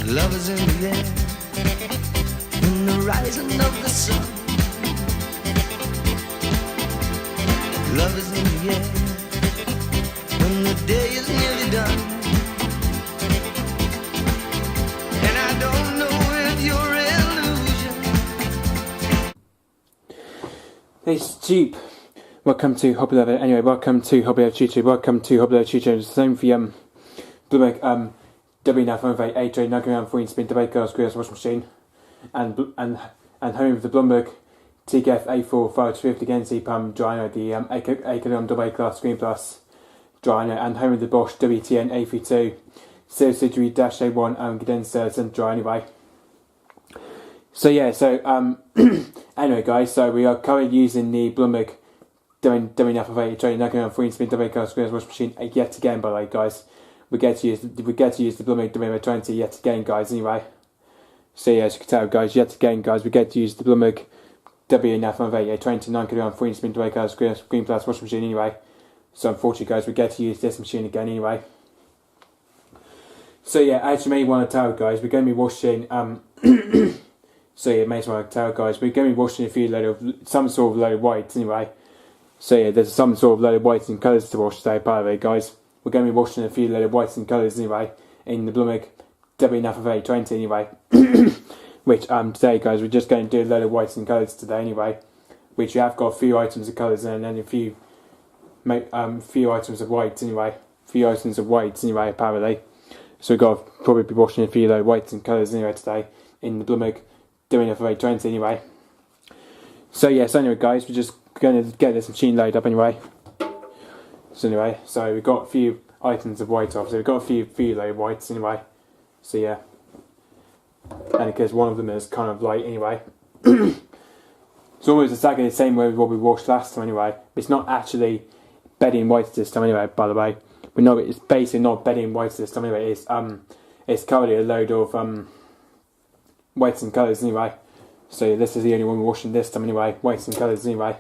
Love is in the air, in the rising of the sun. Love is in the air, when the day is nearly done. And I don't know if you're illusion. Hey, Jeep. Welcome to Hobby Lover. Anyway, welcome to Hobby Lover Tutor. Welcome to Hobby Lover Tutor. It's the same for Blomberg WNF9448 AE20 9 spin debate girls washing machine, and home of the Blomberg TKF A4550 against the pump dryer, the A double A class screen plus dryer, and home of the Bosch WTN A32 subsidiary -A1 condensers and dryer anyway. So yeah, anyway guys, so we are currently using the Blomberg WNF9448 9 spin debate girls washing machine yet again, by the way guys. We get to use the Blomberg WNF20 yet again, guys. Anyway, so yeah, as you can tell, guys, yet again, guys, we get to use the Blomberg WNF20 9 spin debate screen plus washing machine anyway. So unfortunately, guys, we get to use this machine again anyway. So yeah, as you may want to tell, guys, we're going to be washing. So yeah, may as well tell, guys, we're going to be washing some sort of load of whites anyway. So yeah, there's some sort of load of whites and colours to wash today, by the way, guys. We're going to be washing a few load of whites and colours anyway in the Blomberg WNF20 anyway. Which today, guys, we're just going to do a load of whites and colours today anyway. Which we have got a few items of colours and then a few items of whites anyway. Apparently. So we've got to probably be washing a few load of whites and colours anyway today in the Blomberg WNF20 anyway. So yeah, so anyway, guys, we're just going to get this machine loaded up anyway. So anyway, so we've got a few items of white off, so we've got a few low whites anyway. So yeah, and because one of them is kind of light anyway. It's almost exactly the same way with what we washed last time anyway. It's not actually bedding whites this time anyway, by the way. It's basically not bedding whites this time anyway. It's currently a load of whites and colours anyway. So this is the only one we're washing this time anyway, whites and colours anyway.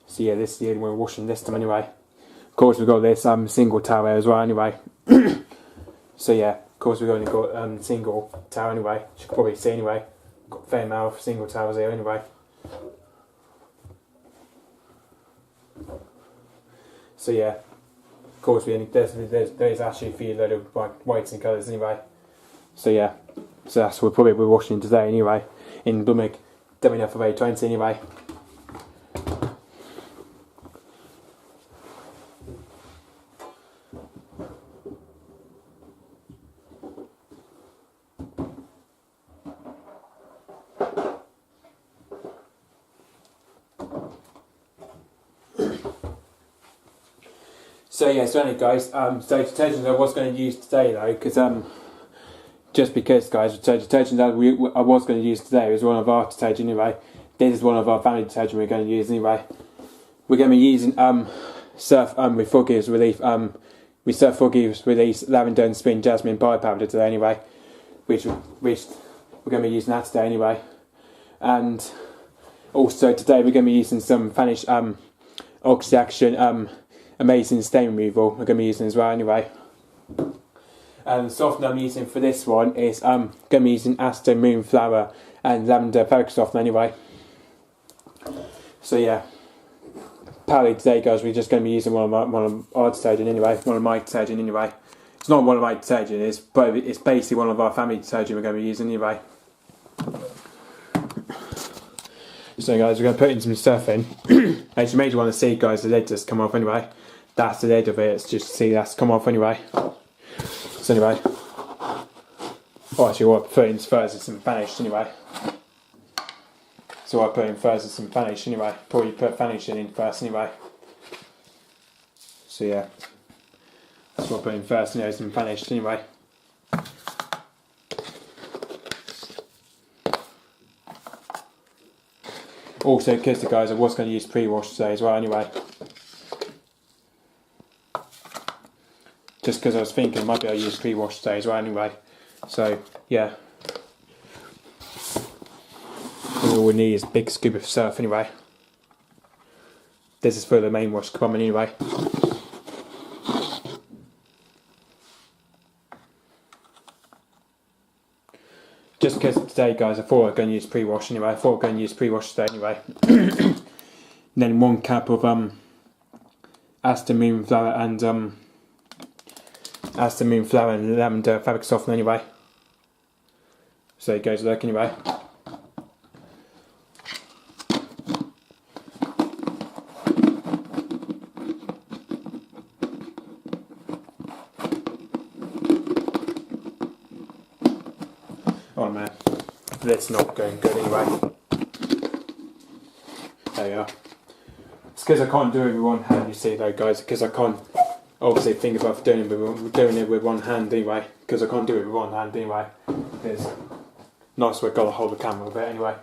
So yeah, this is the only one we're washing this time anyway. Of course, we've got this single towel as well anyway. So yeah, of course we've only got single towel anyway. You can probably see anyway. Got a fair amount of single towels here anyway. So yeah, of course there's actually a few load of whites and colours anyway. So yeah, so that's what we're washing today anyway in Blomberg WNF20 anyway. So yeah, so anyway guys, so detergent I was going to use today though, because just because guys, so detergent that I was going to use today was one of our detergent anyway. This is one of our family detergent we're going to use anyway. We're going to be using Surf with Foggy's Relief Surf Foggy's Release Lavender and Spring Jasmine Bio Powder today anyway, which we're going to be using that today anyway. And also today we're going to be using some Vanish Oxy Action Amazing Stain Removal. We're going to be using as well anyway. And the softener I'm using for this one is going to be using Aston Moonflower and Lavender Fabric Softener anyway. So yeah, apparently today guys we're just going to be using one of our detergent anyway. One of my detergent anyway. It's not one of my detergent, but it's basically one of our family detergent we're going to be using anyway. So guys, we're going to put in some stuff in. As you may want to see guys, the lid just come off anyway. That's the lid of it, it's just see that's come off anyway. So anyway, actually what I put in first is some Vanish anyway. So what I put in first is some Vanish anyway. Probably put Vanish in first anyway. So yeah, that's what I put in first anyway, some Vanish anyway. Also, because the guys, I was going to use Prewash today as well anyway. Just because I was thinking I might be able to use Prewash today as well anyway. So, yeah. All we need is a big scoop of surf anyway. This is for the main wash compartment anyway. just because today, guys, I thought I was going to use pre-wash anyway. I thought I was going to use pre-wash today anyway. And then 1 cup of Aston Moonflower and lavender fabric softener anyway. So it goes look anyway. Oh man, that's not going good anyway. There you are. It's because I can't do it with one hand, you see though guys, because I can't obviously think about doing it with one hand anyway, because I can't do it with one hand anyway. It's nice we've got to hold the camera with it anyway.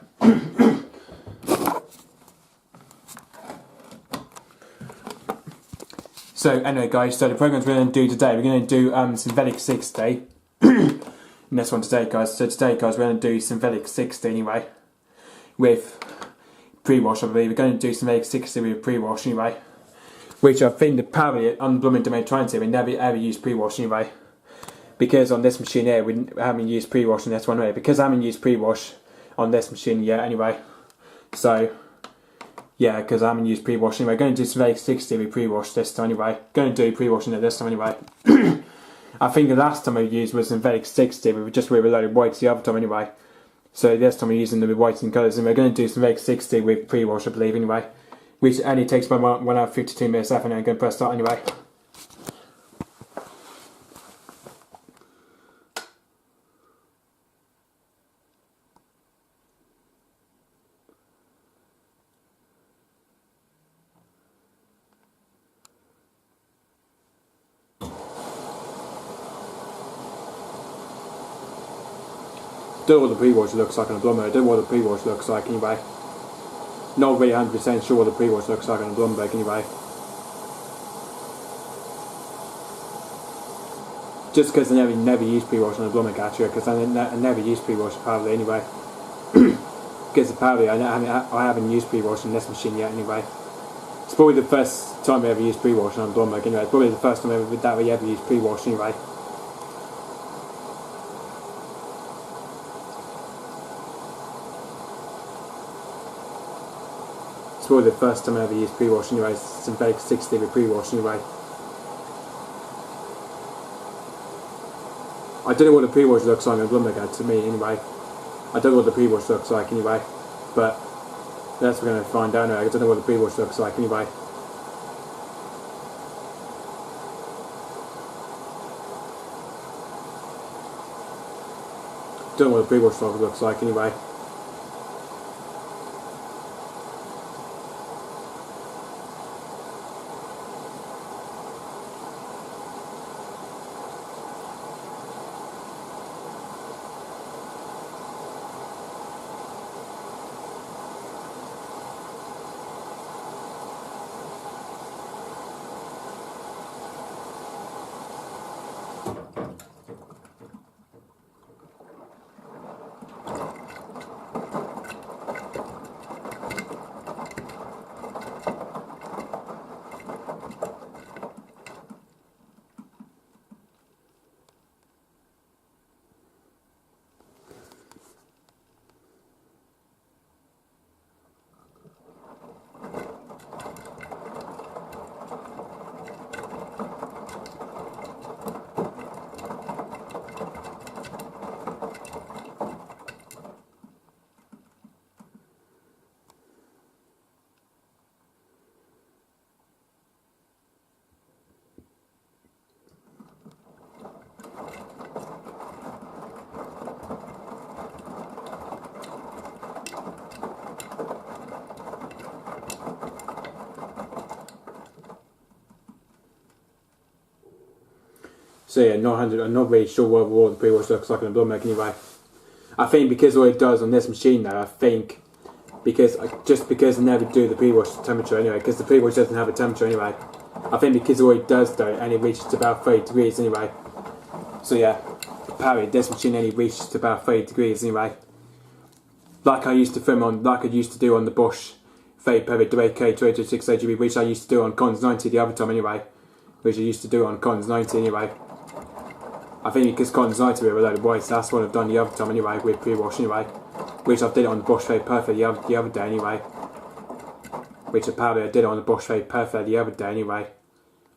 So anyway guys, so the programs we're going to do today, we're going to do synthetic 60. And this one today guys, so today guys we're going to do synthetic 60 anyway, with pre-wash I believe. We're going to do synthetic 60 with pre-wash anyway, which I think the probably on Blomberg domain trying to we never ever use pre-wash anyway, because on this machine here we haven't used pre-wash on this one anyway, because I haven't used pre-wash on this machine yet anyway. So yeah, because I haven't used pre-wash anyway. Going to do synthetic 60 with pre-wash this time anyway. Going to do pre-washing it this time anyway. I think the last time I used was synthetic 60, we were just with a load of whites the other time anyway. So this time we're using them with whites and colours, and we're going to do synthetic 60 with pre-wash I believe anyway. Which only takes about 1 hour 52 minutes left, and I'm going to press start anyway. Don't know what the pre-wash looks like on a Blomberg. I don't know what the pre-wash looks like anyway. Not really 100% sure what the pre-wash looks like on a Blomberg anyway. Just because I never used pre-wash on a Blomberg actually, because I never used pre-wash apparently anyway. Because apparently I haven't used pre-wash on this machine yet anyway. It's probably the first time I ever used pre-wash on a Blomberg anyway. It's probably the first time I ever used pre-wash anyway. It's probably the first time I ever used pre-wash anyway, synthetic 60 with pre-wash anyway. I don't know what the pre-wash looks like on Blomberg to me anyway. I don't know what the pre-wash looks like anyway, but that's what we're going to find out anyway. I don't know what the pre-wash looks like anyway. Don't know what the pre-wash looks like anyway. So yeah, I'm not really sure what the pre-wash looks like on a Blomberg anyway. I think because what it does on this machine now, I think because I never do the pre-wash temperature anyway, because the pre-wash doesn't have a temperature anyway. I think because what it does though, and it reaches to about 30 degrees anyway. So yeah, apparently this machine only reaches to about 30 degrees anyway. Like I used to do on the Bosch 30 pivot WK286 AGB, which I used to do on Cons 90 the other time anyway. Which I used to do on Cons 90 anyway. I think because condensate with a load of whites, that's what I've done the other time anyway, with pre-wash anyway. Which I did it on the Bosch Fade Perfect the other day anyway. Which apparently I did it on the Bosch Fade Perfect the other day anyway. I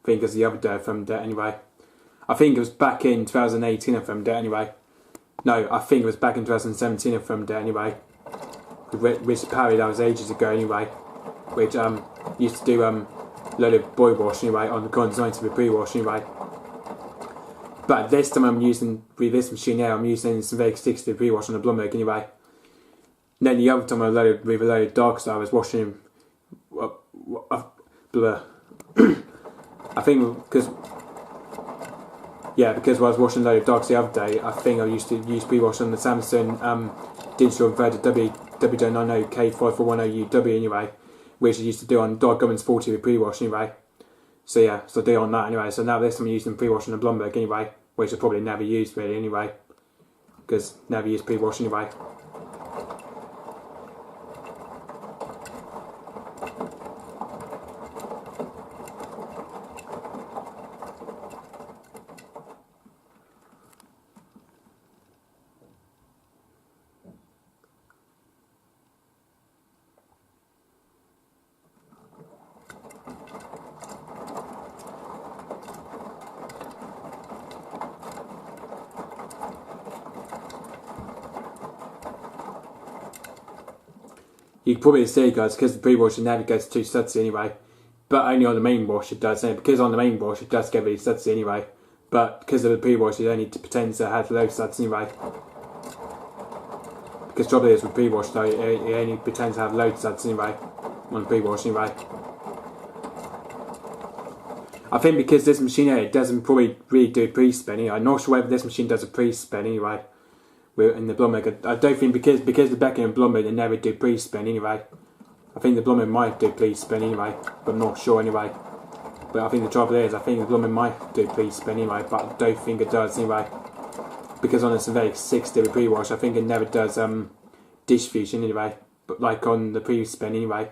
think it was the other day I filmed it anyway. I think it was back in 2018 I filmed it anyway. No, I think it was back in 2017 I filmed it anyway. Which apparently that was ages ago anyway. Which used to do a load of boy wash anyway on the condensate with pre-wash anyway. But this time I'm using, with this machine here, I'm using some very 60 pre-wash on the Blomberg anyway. And then the other time with a load of dark stuff I was washing blah. I think because because when I was washing a load of dogs the other day, I think I used to use pre-wash on the Samsung digital inverted WJ90K5410UW anyway, which I used to do on Dog Governance 40 with pre-wash anyway. So yeah, so I do on that anyway. So now this time I'm using pre-wash on the Blomberg anyway, which I probably never used really anyway, because never used pre-wash anyway. You can probably see, guys, because the pre-wash never gets too sudsy anyway, but only on the main wash it does, and because on the main wash it does get really sudsy anyway, but because of the pre-wash you only pretend to have low suds anyway. Because trouble is with pre-wash though, it only pretends to have low suds anyway, on the pre-wash anyway. I think because this machine here, it doesn't probably really do pre-spin. I'm not sure whether this machine does a pre-spin anyway. In the Blomberg, I don't think because the Becker and Blomberg they never do pre-spin anyway. I think the Blomberg might do pre-spin anyway, but I'm not sure anyway. But I think the trouble is, I think the Blomberg might do pre-spin anyway, but I don't think it does anyway. Because on the Surveyor 60 with pre-wash, I think it never does dish fusion anyway, but like on the pre-spin anyway.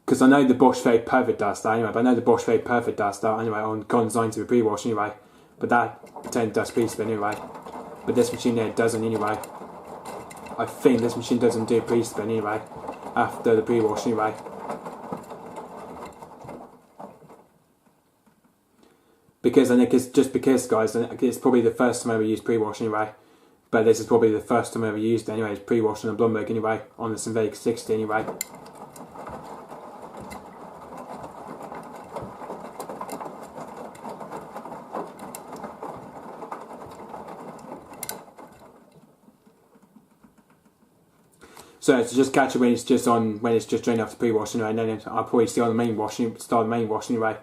Because I know the Bosch Fade Perfect does that anyway, but I know the Bosch Fade Perfect does that anyway on condensate with pre-wash anyway. But that pretend does pre-spin anyway. But this machine here doesn't anyway. I think this machine doesn't do pre-spin anyway, after the pre-wash anyway. Because I think it's just because, guys, it's probably the first time I ever used pre-wash anyway. But this is probably the first time I ever used it anyway, it's pre-wash on the Blomberg anyway, on the Surveyor 60 anyway. So it's just catch it when it's just drained after pre-wash anyway, and then I'll probably start the main wash anyway.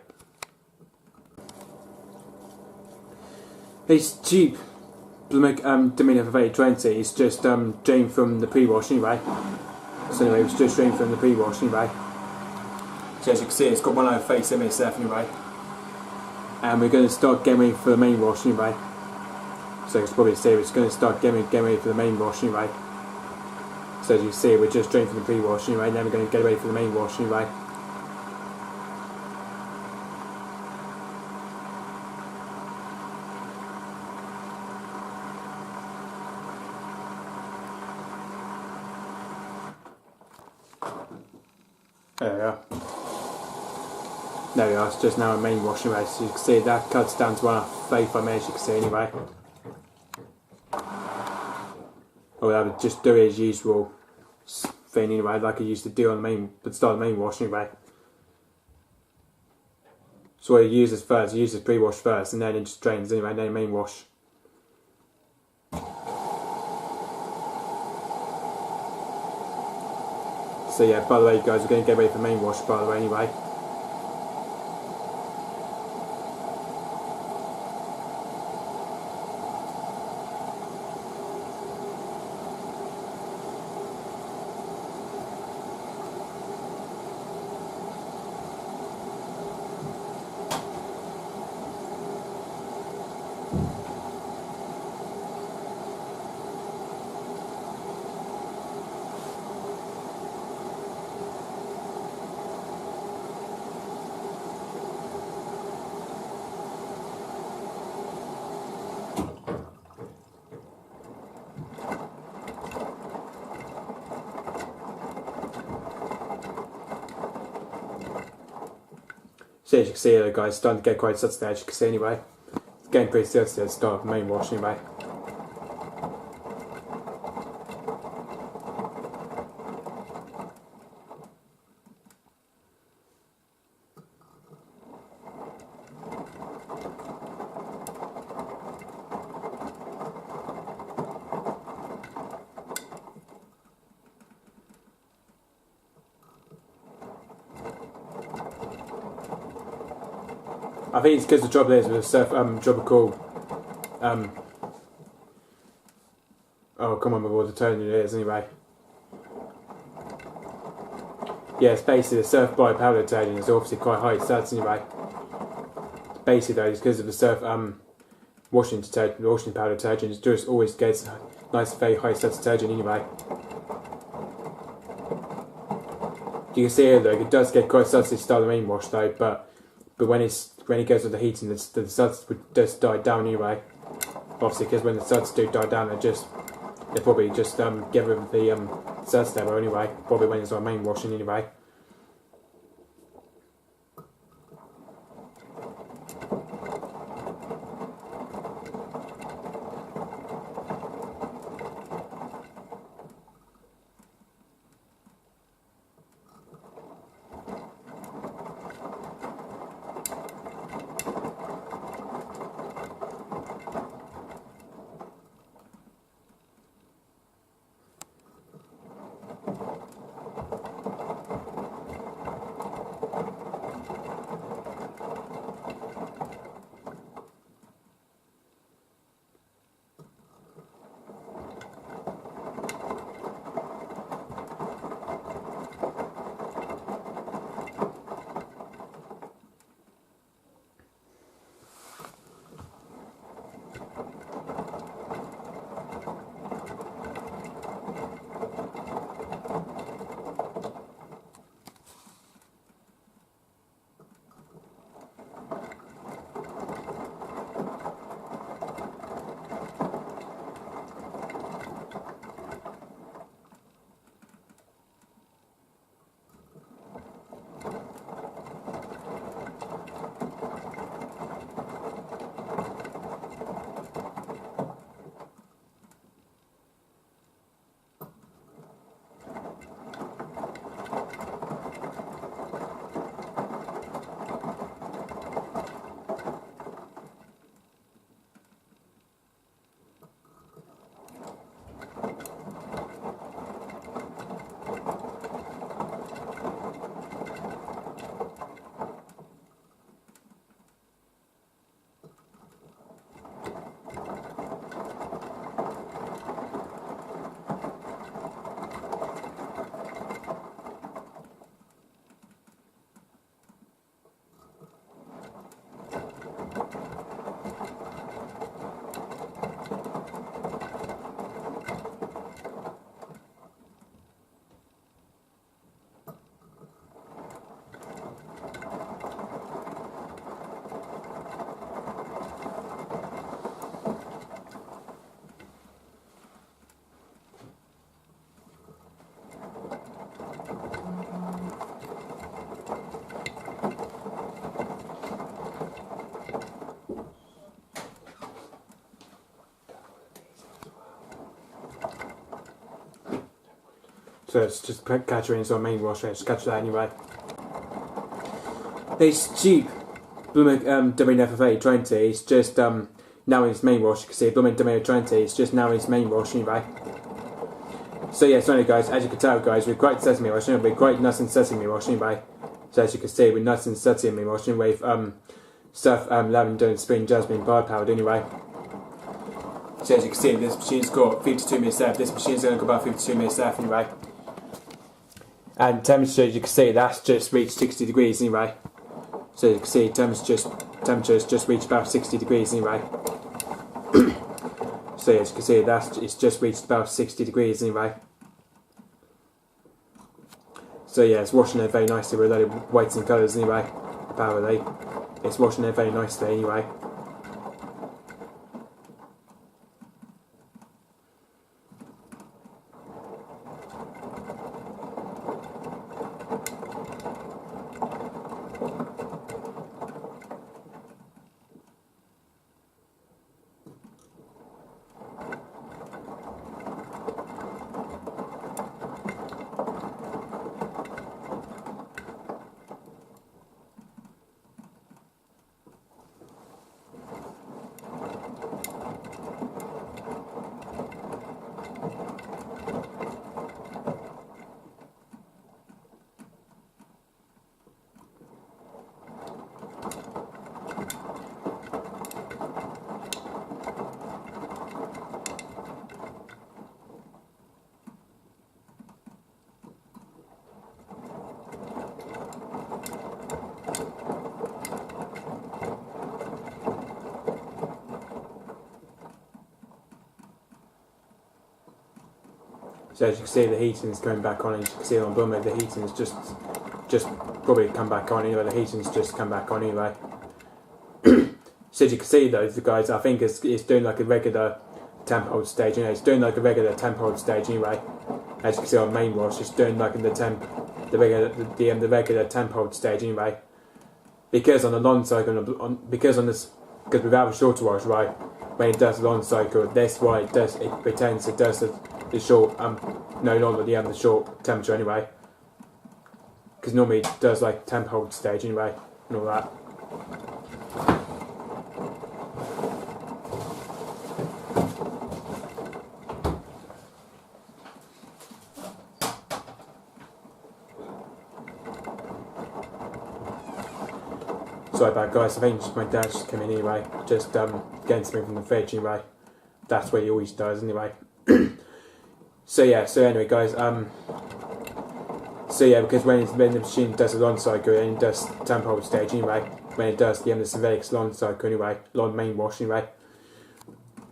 It's cheap. Dominion for AE20. It's just drained from the pre-wash anyway. So anyway, it's just drained from the pre-wash anyway. So as you can see, it's got 1 hour 37 minutes left anyway, and we're going to start getting ready for the main wash anyway. So it's probably say it's going to start getting ready for the main wash anyway. So as you see, we're just drained from the pre-wash anyway, and then we're going to get ready for the main wash anyway. There we are. There we are, it's just now a main wash anyway, so you can see that cuts down to 1 hour 35 minutes, you can see anyway. Or I would just do it as usual thing anyway, like I used to do on the start of the main wash anyway. So what I use is first, I use the pre-wash first, and then it just drains anyway, and then main wash. So yeah, by the way guys, we're going to get ready for the main wash by the way anyway. So as you can see here guys, it's starting to get quite dirty as you can see anyway. It's getting pretty dirty at the start of the main wash anyway. I think it's because the job there is with a surf job called oh come on with all the tone it is anyway. Yeah, it's basically the surf by powder detergent is obviously quite high stats anyway. Basically though, it's because of the surf washing detergent, the washing powder detergent, it just always gets nice very high stats detergent anyway. You can see here though, it does get quite sudsy start the main wash though, but when it goes with the heating, the suds would just die down anyway. Obviously, because when the suds do die down, they probably just get rid of the suds there anyway. Probably when it's on main washing anyway. So it's just catch her in on main wash, just catch that anyway. This cheap Blomberg WNF48 is just now in its main wash. You can see Blomberg WNF48 is just now in its main wash anyway. So yeah, so anyway guys, as you can tell guys, we're quite sesame washing, we're quite nice and sesame washing anyway. So as you can see, we're nice and sesame washing with stuff lavender and spring jasmine bar powder anyway. So as you can see, this machine's got 52 minutes left. This machine's going to go about 52 minutes left anyway. And temperature, as you can see, that's just reached 60 degrees anyway. So you can see temperature's just reached about 60 degrees anyway. So as you can see, it's just reached about 60 degrees anyway. So yeah, it's washing it very nicely with a load of whites and colours anyway. Apparently, it's washing it very nicely anyway. So as you can see, the heating is coming back on, and as you can see on Blomberg, the heating is just probably come back on anyway. The heating's just come back on anyway. So as you can see though, the guys, I think it's doing like a regular temp hold stage. It's doing like a regular temp hold stage anyway. As you can see on main wash, it's doing like in the regular temp hold stage anyway. Because on the long cycle, because without a shorter wash, right, when it does the long cycle, that's why it pretends it does the short no longer the short temperature anyway. Because normally it does like temp hold stage anyway and all that. Sorry about guys, I think my dad just came in anyway, just getting something from the fridge anyway. That's what he always does anyway. So anyway guys, because when the machine does a long cycle and it does temp hold stage anyway, when it does the synthetics long cycle anyway, long main wash anyway.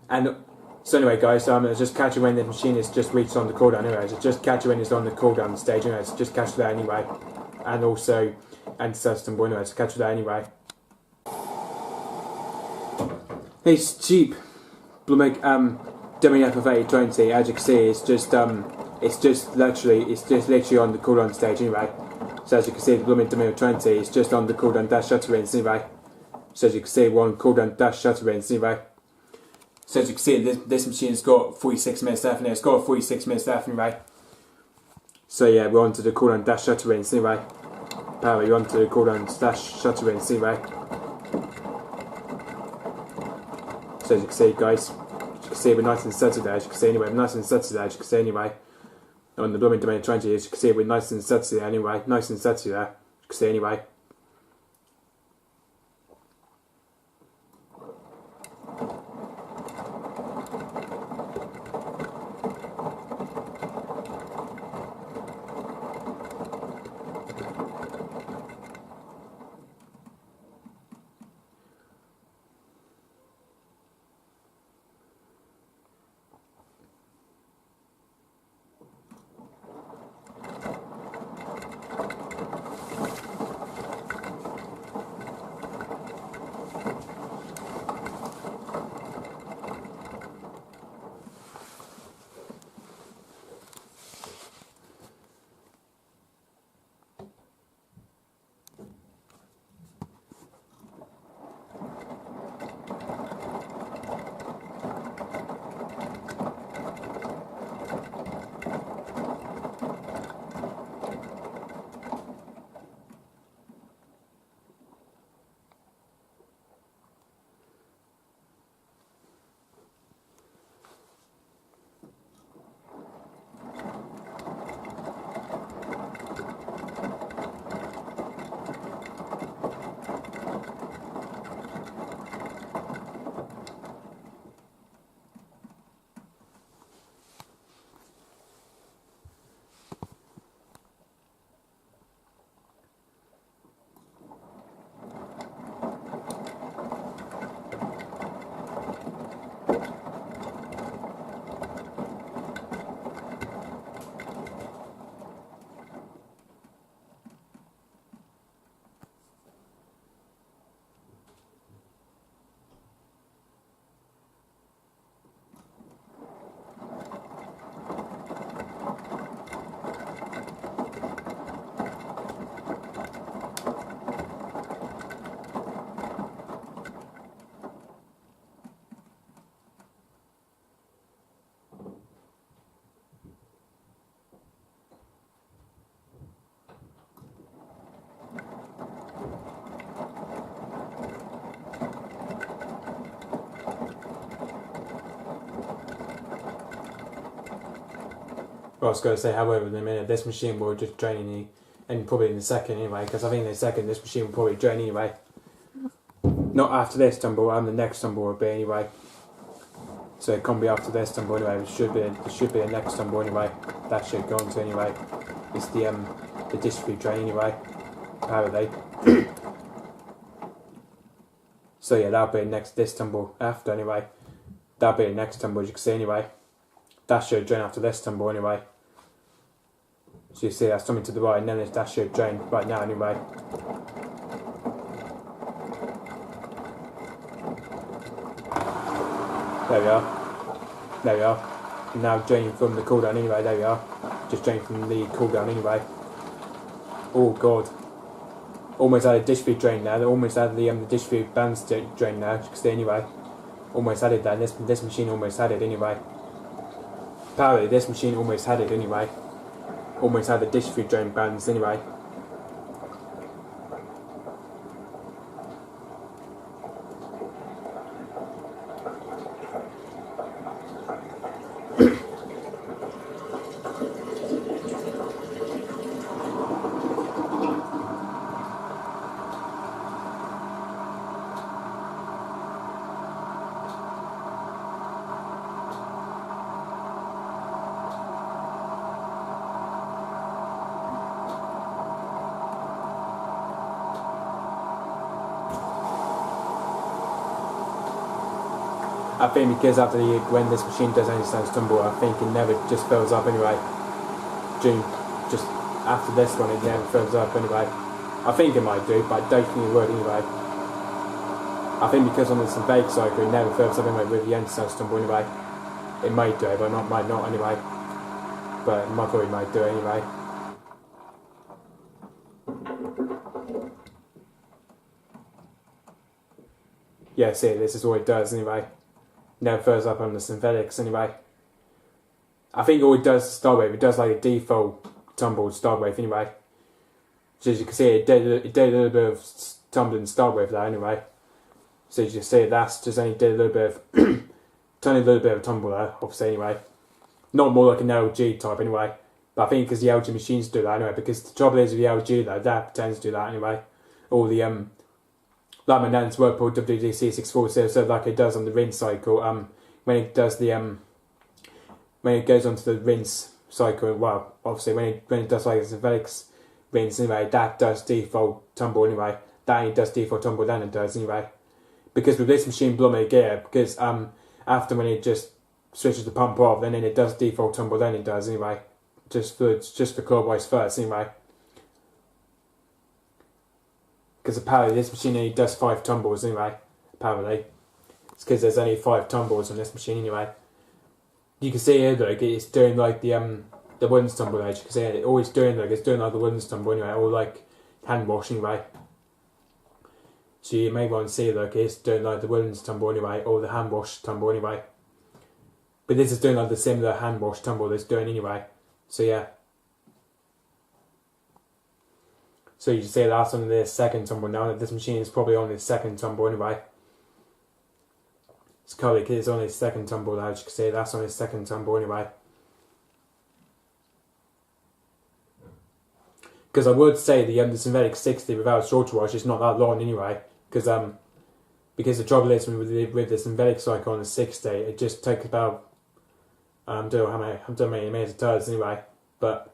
And so anyway guys, it's just catching when the machine is just reached on the cool down anyway, so just catch it when it's on the cool down stage anyway, so just catch that anyway. And also anti-sustain anyway, so catch that anyway. It's cheap Blomberg WNF9448, as you can see, it's just literally on the cool down stage anyway. So as you can see, the Blomberg WNF9448 is just on the cool down dash shutter rinse anyway. So as you can see, we're on cool down dash shutter rinse anyway. So as you can see, this machine's got 46 minutes left in it. It's got 46 minutes left anyway. So yeah, we're on to the cool down dash shutter rinse anyway. Apparently we're on to the cool down dash shutter rinse anyway. So as you can see guys, as you can see we're nice and settled there, as you can see anyway, we're nice and settled there, as you can see anyway. On the Blomberg WNF9448, as you can see we're nice and settled there anyway, nice and settled there, as you can see anyway. I was going to say, however, in a minute, this machine will just drain in you, and probably in the second anyway, because I think in the second this machine will probably drain anyway. Not after this tumble, the next tumble will be anyway. So it can't be after this tumble anyway, it should be the next tumble anyway. That should go on to anyway. It's the distribute drain anyway, apparently. So yeah, that'll be this tumble after anyway. That'll be the next tumble, as you can see anyway. That should drain after this tumble anyway. So you see that's coming to the right, and then that should drain right now anyway. There we are. There we are. Now draining from the cool down anyway, there we are. Just draining from the cool down anyway. Oh god. Almost had a dish feed drain now. They almost had the dish feed bands drain now, you can see anyway. Almost had it there. This machine almost had it anyway. Apparently this machine almost had it anyway. Almost had the dish feed drain bands anyway. I think because after when this machine does any sounds tumble, I think it never just fills up anyway. Just after this one, it never fills up anyway. I think it might do, but I don't think it would anyway. I think because on the synthetic cycle, it never fills up anyway with the end sounds tumble anyway. It might do, but might not anyway. But it probably might do anyway. Yeah, see, this is what it does anyway. Never fills up on the synthetics anyway. I think all it does to start with, it does like a default tumble to start with anyway. So as you can see, it did a little bit of tumbling to start with there anyway. So as you can see, that's just only did a little bit of, tiny little bit of tumble there, obviously anyway. Not more like an LG type anyway. But I think because the LG machines do that anyway, because the trouble is with the LG though, that tends to do that anyway. All the like my nan's Whirlpool WDC640, so like it does on the rinse cycle, when it does the when it goes onto the rinse cycle, well, obviously when it does like the synthetics rinse anyway, that does default tumble anyway. That only does default tumble, then it does anyway. Because with this machine Blomberg gear, because after when it just switches the pump off, then it does default tumble, then it does anyway. Just for clockwise first anyway. Because apparently this machine only does 5 tumbles anyway, apparently. It's because there's only 5 tumbles on this machine anyway. You can see here, like, it's doing like the wooden tumble edge. You can see it always doing like, it's doing like the wooden tumble anyway, or like hand wash anyway. So you may want to see, like, it's doing like the wooden tumble anyway, or the hand wash tumble anyway. But this is doing like the similar hand wash tumble that's doing anyway. So yeah. So you can see that's on the second tumble now. This machine is probably on its second tumble anyway. It's currently it's on its second tumble now. As you can see, that's on its second tumble anyway. Because I would say the synthetic 60 without shorter wash is not that long anyway. Because the trouble is with the synthetic cycle on the 60, it just takes about I don't know how many minutes it does anyway, but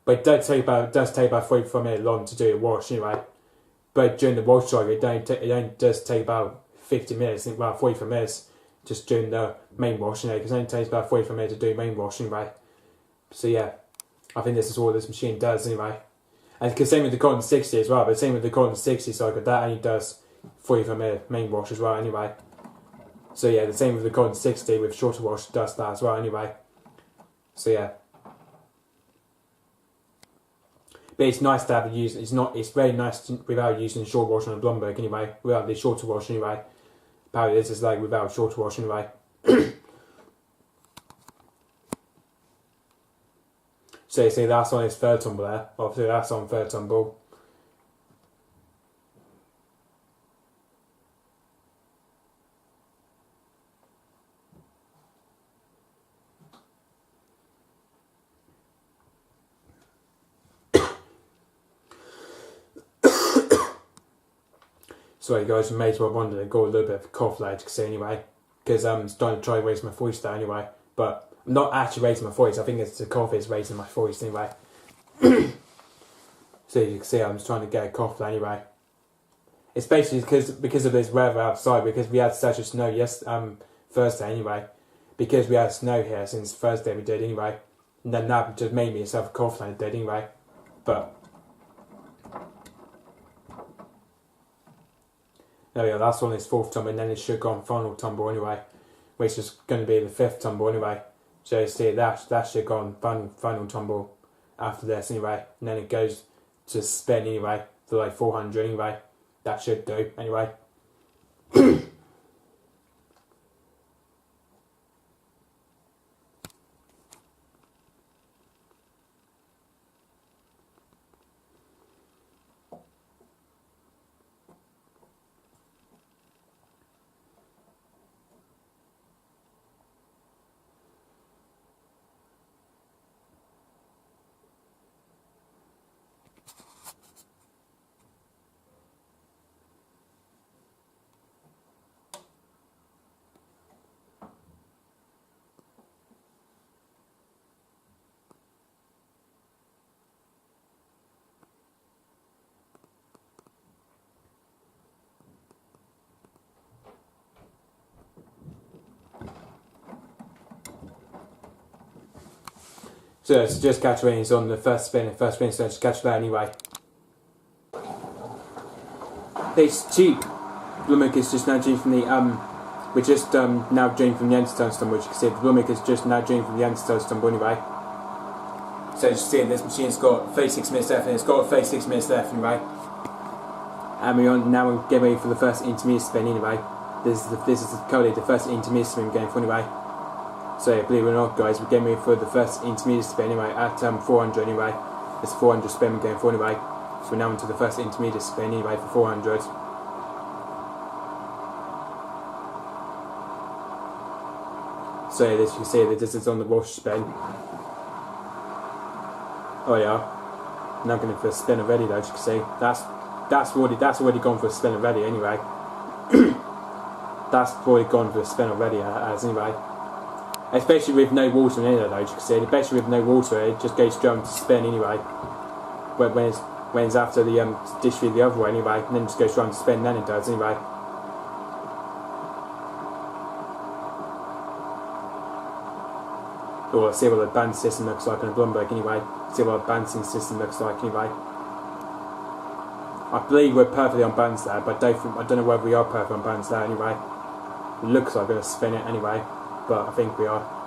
it does take about 45 minutes long to do a wash anyway. But during the wash cycle, it only does take about 50 minutes, about 45 minutes, just during the main wash anyway, because it only takes about 45 minutes to do main wash anyway. So yeah, I think this is all this machine does anyway. And because same with the Cotton 60 as well, but same with the Cotton 60 cycle, that only does 45 minute main wash as well anyway. So yeah, the same with the Cotton 60 with shorter wash does that as well anyway. So yeah. But it's nice to have it used. It's very nice without using short wash on a Blomberg anyway, without the shorter wash anyway. Apparently this is like without shorter wash anyway. So you see that's on its third tumble there. Obviously that's on third tumble. Sorry guys, you may as well wonder, I got a little bit of a cough there, you can see anyway. Because I'm starting to try to raise my voice there anyway. But I'm not actually raising my voice, I think it's the cough is raising my voice anyway. So you can see I'm just trying to get a cough there anyway. It's basically because of this weather outside, because we had such a snow Thursday anyway. Because we had snow here since Thursday we did anyway. And then that just made me myself a cough like I did anyway. But there we go, that's on his 4th tumble, and then it should go on final tumble anyway, which is going to be the 5th tumble anyway. So you see that should go on final tumble after this anyway, and then it goes to spin anyway for like 400 anyway. That should do anyway. So it's just catch when he's on the first spin, so just catch that anyway. It's cheap. Blomberg is just now doing from the we're just now doing from the end-to-turn stumble, which you can see. Blomberg is just now doing from the end-to-turn stumble anyway. So as you see, this machine's got 36 minutes left, and it's got 36 minutes left anyway. And we're getting ready for the first intermediate spin anyway. This is currently the first intermediate spin we're going for anyway. So yeah, believe it or not, guys, we're getting ready for the first intermediate spin anyway at 400 anyway. It's a 400 spin we're going for anyway. So we're now into the first intermediate spin anyway for 400. So yeah, as you can see, this is on the wash spin. Oh yeah, now going for a spin already though, as you can see. That's already gone for a spin already anyway. That's already gone for a spin already as anyway. Especially with no water in it though, as you can see. Especially with no water, it just goes straight to spin anyway. When it's after the dish feed the other way anyway, and then just goes straight to spin, then it does anyway. Oh, let's see what the band system looks like on a Blomberg anyway. See what the banding system looks like anyway. I believe we're perfectly on bands there, but I don't know whether we are perfect on bands there anyway. It looks like we're going to spin it anyway, but I think we are.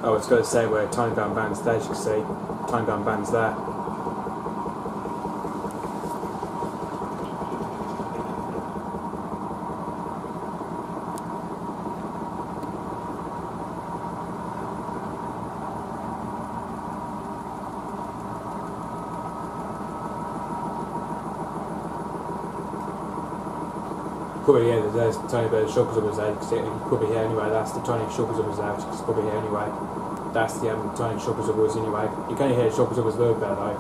Oh, it's got to say we're time bound bands there, as you can see. Time bound bands there. Probably yeah, there's a tiny bit of shock absorbers there. You can probably hear anyway. That's the tiny shock absorbers there. You can probably hear anyway. That's the tiny shock absorbers anyway. You can only hear shock absorbers a little bit though.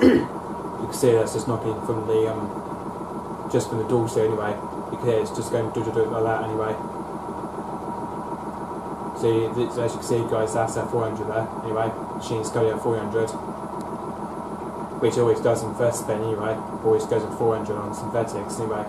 You can see that's just knocking from the just from the doors there anyway. You can hear it's just going do like that anyway. See, as you can see, guys, that's at 400 there. Anyway, machine's going at 400, which always does in first spin anyway. Always goes at 400 on synthetics anyway.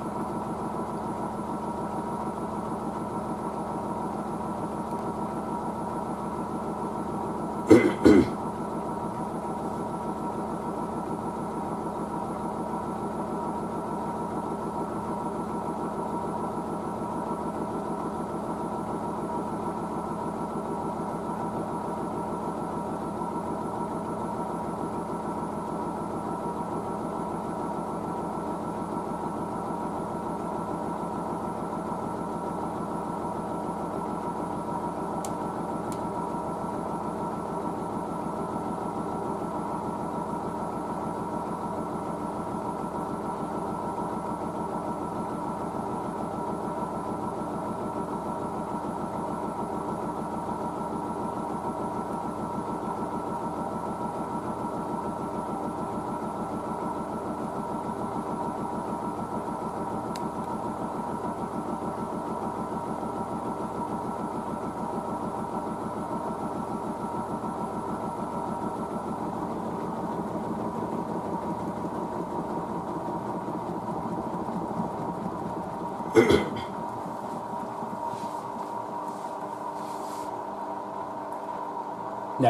No,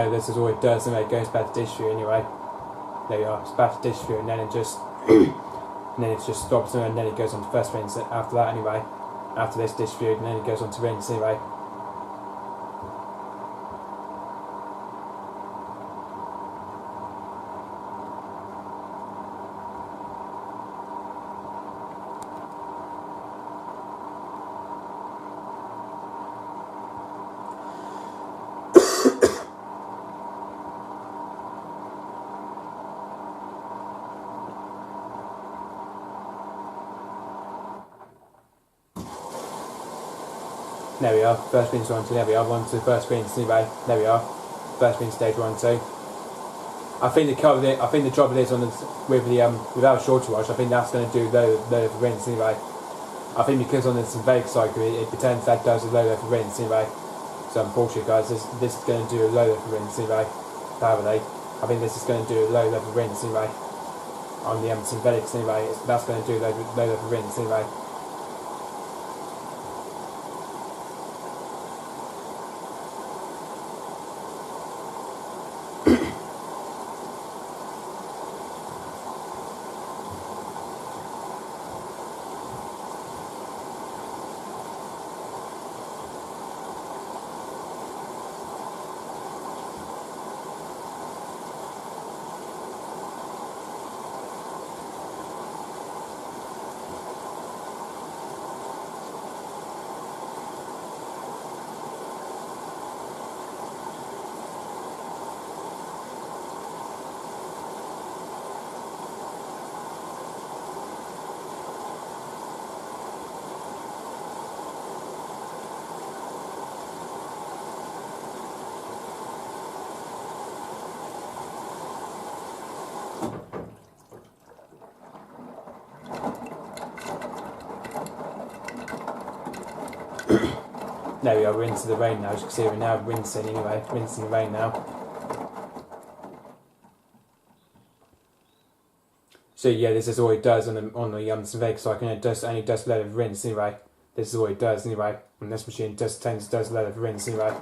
this is all it does, and it goes back to dish view anyway. There you are, it's back to dish view, and then it just stops, and then it goes on to first rinse after that anyway. After this dish view, and then it goes on to rinse anyway. There we are, first rinse 1, 2, there we are, 1 to the first rinse anyway, there we are, first rinse stage 1, 2. I think the trouble is on with the without shorter wash, I think that's going to do low level rinse anyway. I think because on the synthetic cycle it pretends that does a low level rinse anyway. So unfortunately guys, this is going to do a low level rinse anyway, apparently. I think this is going to do a low level rinse anyway. On the synthetics anyway, that's going to do low level rinse anyway. There we are, we're into the rain now, as you can see we're now rinsing anyway, rinsing the rain now. So yeah, this is all it does on the synthetic cycle, and it only does a load of rinse anyway. This is all it does anyway, and this machine does a load of rinse anyway.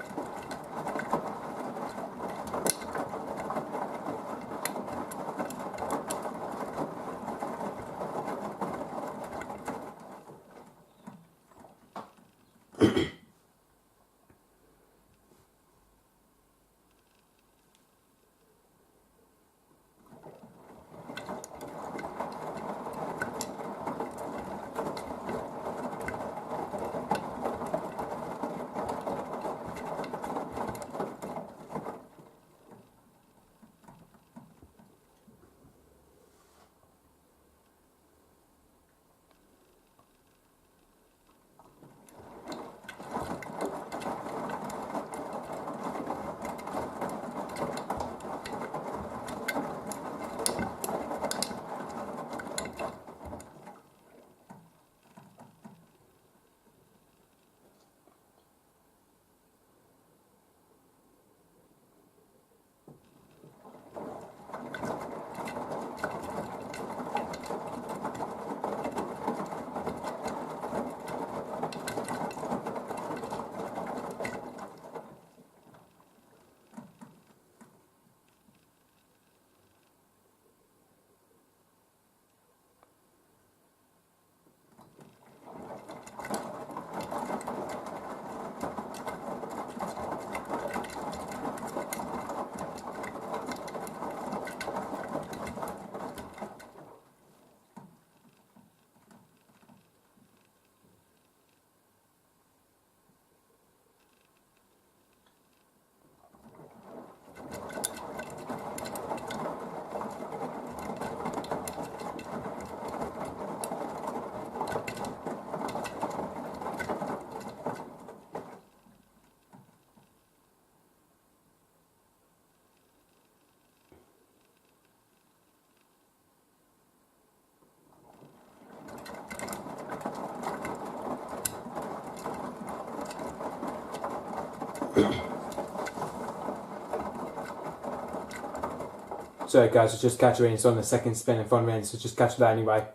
So guys, it's just catch rinse on the second spin and front rinse, so just catch that anyway.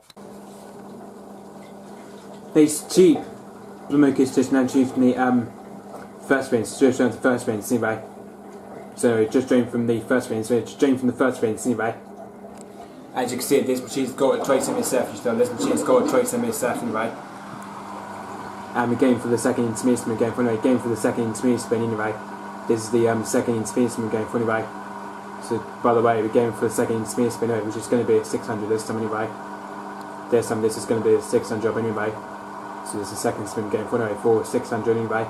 It's cheap. Blomberg is just now cheap from the first rinse, just down to first rinse anyway. So it just drained from the first rinse, so it just drained from the first rinse anyway. As you can see, this machine's got a trace on itself, this machine's got a trace on itself anyway. And we're going for the second intermediate spin, we're going for the second intermediate spin anyway. This is the second intermediate spin we're going for anyway. So by the way, we're going for the second intermediate spin, which is going to be a 600 this time anyway. This time this is going to be a 600 anyway. So this is the second spin going for anyway, for 600 anyway.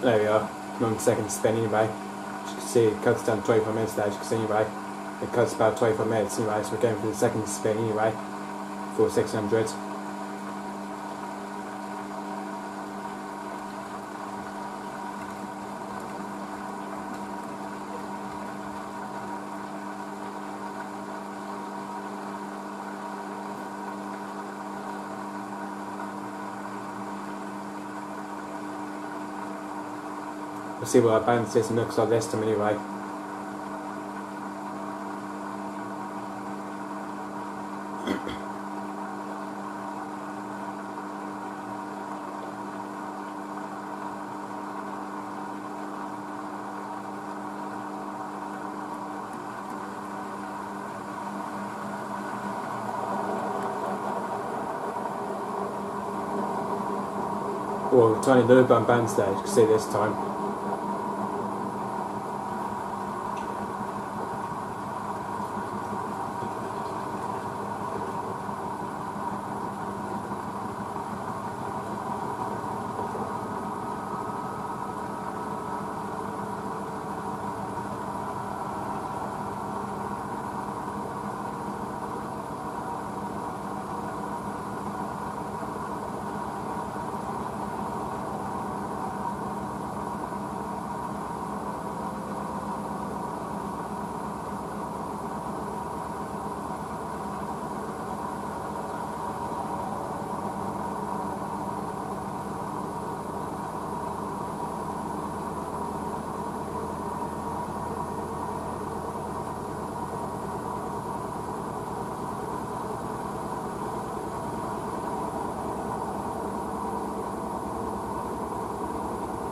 There we are, on the second spin anyway. As you can see, it cuts down 25 minutes there, as you can see anyway. It cuts about 25 minutes anyway, so we're going for the second spin anyway, for 600. We'll see what our balance system looks like this time anyway. Well, tiny little bit on balance there, as you can see this time.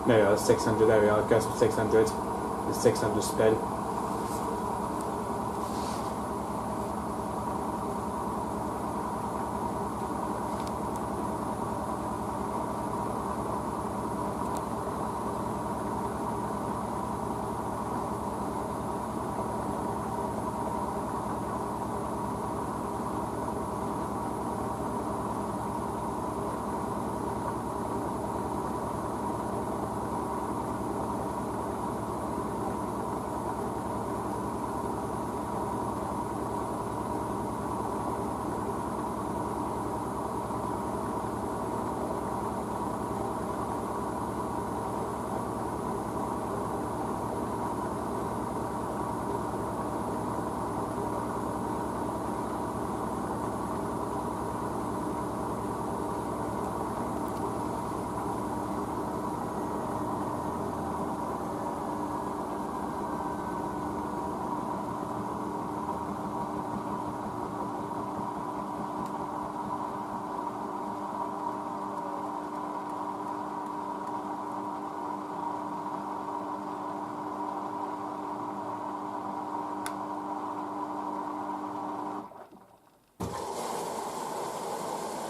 There we are, 600, there we are, it goes for 600, the 600 spin.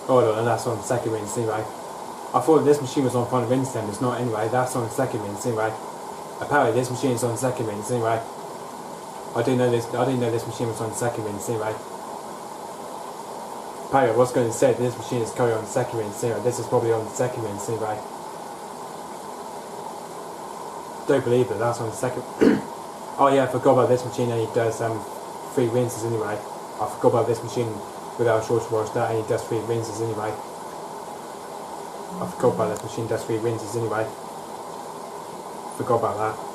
Hold on, and that's on the second rinse anyway. I thought this machine was on front rinse then, it's not anyway, that's on the second rinse anyway. Apparently this machine is on the second rinse anyway. I didn't know this machine was on the second rinse anyway. Apparently I was going to say this machine is currently on the second rinse anyway, this is probably on the second rinse anyway. don't believe that that's on the second. Oh yeah, I forgot about this machine only does 3 rinses anyway. I forgot about this machine without short wash, that only does 3 rinses anyway. I forgot about this machine does 3 rinses anyway. Forgot about that.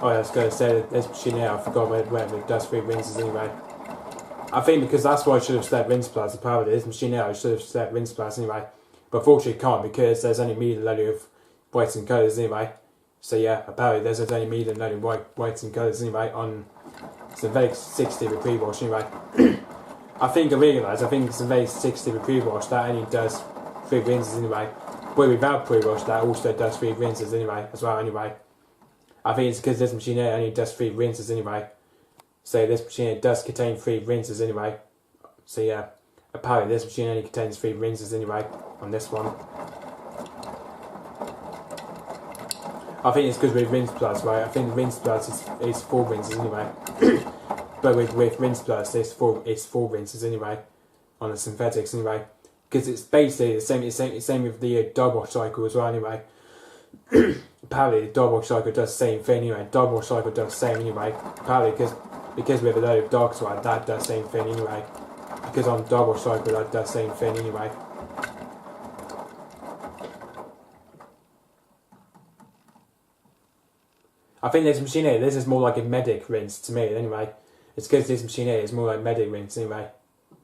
Oh, I was going to say that this machine here, I forgot whether it does 3 rinses anyway. I think because that's why I should have set rinse plus. The power of this machine here, I should have set rinse plus anyway. But fortunately can't because there's only medium loading of whites and colours anyway. So yeah, apparently there's only medium loading whites and colours anyway on Synthetic 60 with pre-wash anyway. I think I realised, I think Synthetic 60 with pre-wash, that only does 3 rinses anyway. But without pre-wash, that also does 3 rinses anyway, as well anyway. I think it's because this machine here only does 3 rinses anyway. So this machine here does contain 3 rinses anyway. So yeah, apparently this machine only contains 3 rinses anyway on this one. I think it's because with rinse plus, right? I think rinse plus is 4 rinses anyway. But with rinse plus, it's 4 rinses anyway on the synthetics anyway. Because it's basically the same with the dog wash cycle as well anyway. Apparently the dog wash cycle does the same thing anyway. Dog wash cycle does the same anyway. Apparently because we have a load of dogs, right, that does the same thing anyway. Because on dog wash cycle that does the same thing anyway. I think this machine here, this is more like a medic rinse to me anyway. It's because this machine here is more like medic rinse anyway.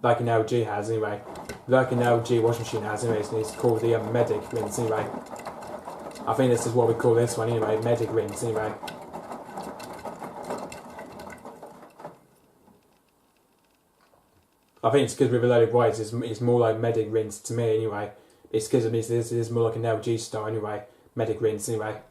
Like an LG has anyway. Like an LG washing machine has anyway, so it's called the medic rinse anyway. I think this is what we call this one anyway, medic rinse anyway. I think it's because with a load of whites, it's more like medic rinse to me anyway. It's because of this is more like an LG style anyway, medic rinse anyway.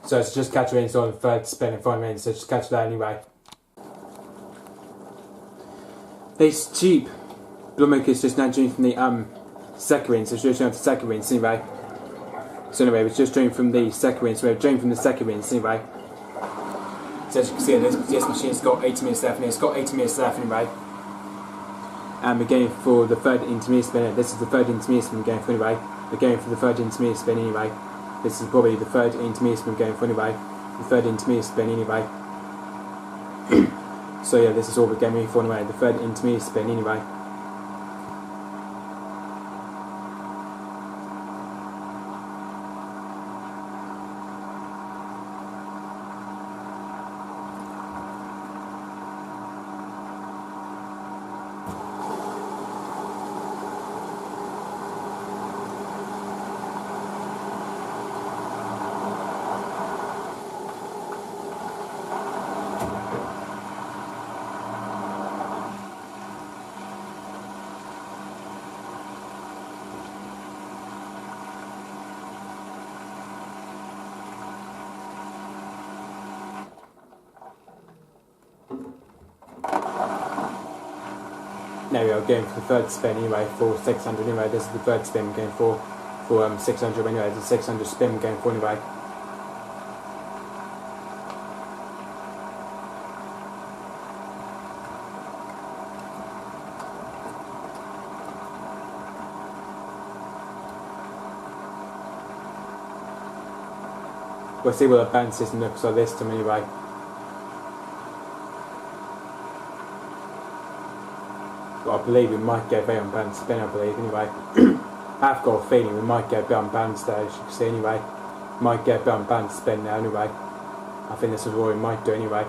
So it's just catch rinse on the third spin and final rinse, so just catch that anyway. It's cheap. Blomberg is just now doing from the second rinse, so it's just doing the second rinse anyway. So anyway, we're just doing from the second rinse, we're doing from the second rinse anyway. So as you can see, this machine's got 80 minutes left, and it's got 80 minutes left anyway. And we're going for the third intermediate spin. This is the third intermediate spin we're going for anyway. We're going for the third intermediate spin anyway. This is probably the third intermediate spin going for anyway. The third intermediate spin anyway. So yeah, this is all we're going for anyway. The third intermediate spin anyway. There we are, going for the third spin anyway for 600 anyway. This is the third spin we're going for 600 anyway. It's a 600 spin we're going for anyway. We'll see what the band system looks like this time anyway. But I believe we might get a bit on band spin, I believe anyway. I've got a feeling we might get a bit on band stage, you can see anyway. Might get a bit on band spin now anyway. I think this is what we might do anyway.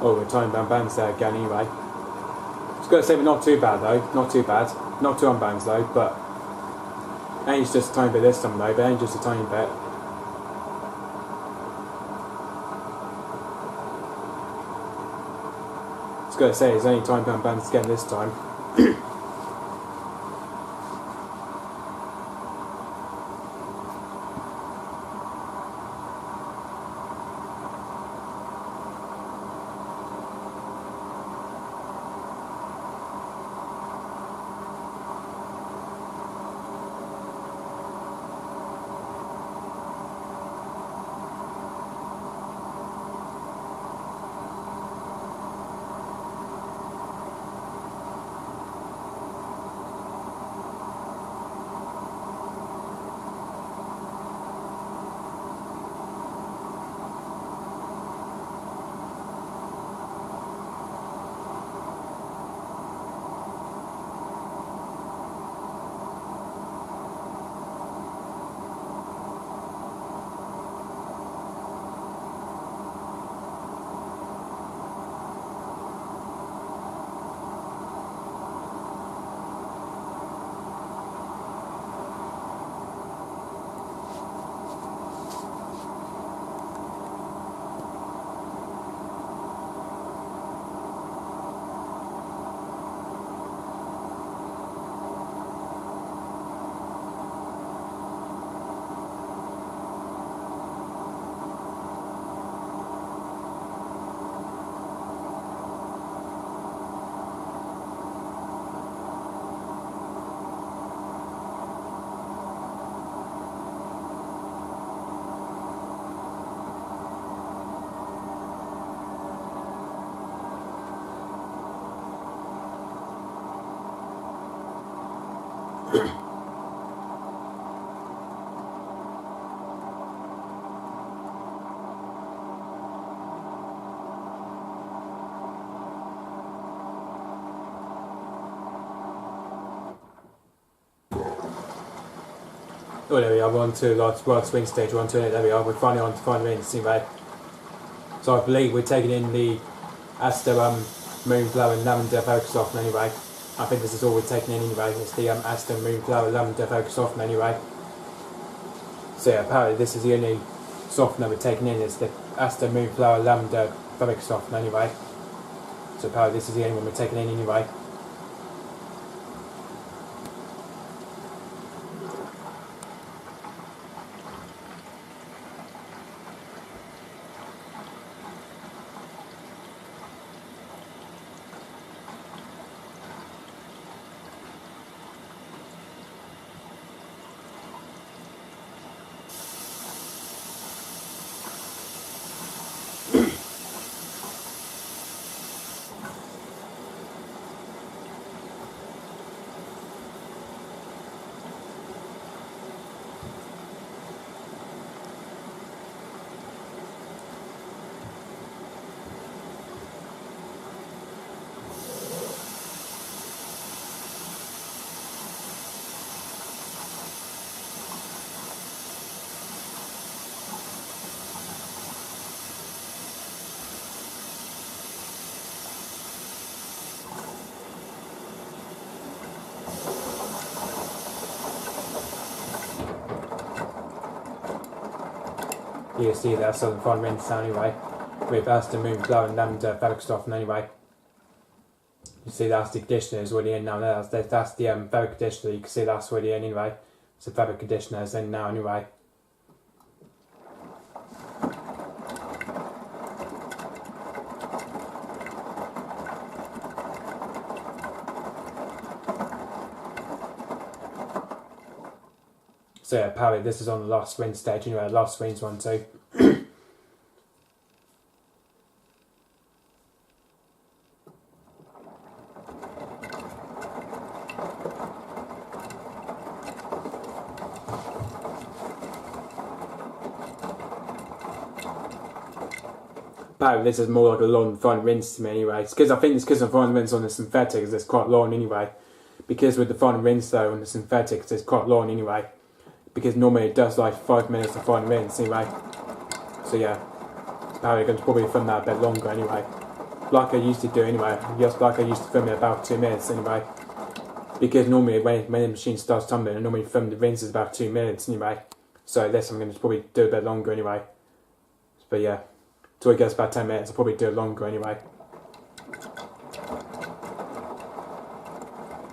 Oh, we're tying down bands there again anyway. I was going to say we're not too bad though, not too bad. Not too on bands though, but ain't just a tiny bit this time though, but ain't just a tiny bit. I was going to say it's only tying down bands again this time. Oh, there we are, we're on to last swing stage, we're on to it, there we are, we're finally on to final minutes anyway. So I believe we're taking in the Aster Moonflower and Lavender Focus Off anyway. I think this is all we're taking in anyway, it's the Aster Moonflower Lavender Focus Off anyway. So yeah, apparently this is the only softener we're taking in, it's the Aster Moonflower Lavender Focus Off anyway. So apparently this is the only one we're taking in anyway. You can see that's on the front end sound anyway. with Aston Moon Glow and Lavender fabric softener anyway. You see that's the conditioner is already in now. That's the fabric conditioner. You can see that's already in anyway. So fabric conditioner is in now anyway. So yeah, apparently this is on the last rinse stage anyway. Last rinse one too. Apparently this is more like a long fine rinse to me anyway. It's because I think it's because the fine rinse on the synthetic is quite long anyway. Because with the fine rinse though on the synthetic it's quite long anyway. Because normally it does like 5 minutes to fine rinse anyway. So yeah, apparently going to probably film that a bit longer anyway. Like I used to do anyway. Just like I used to film it about 2 minutes anyway. Because normally when the machine starts tumbling I normally film the rinses about 2 minutes anyway. So this I'm going to probably do a bit longer anyway. But yeah. So it gets about 10 minutes, I'll probably do it longer anyway.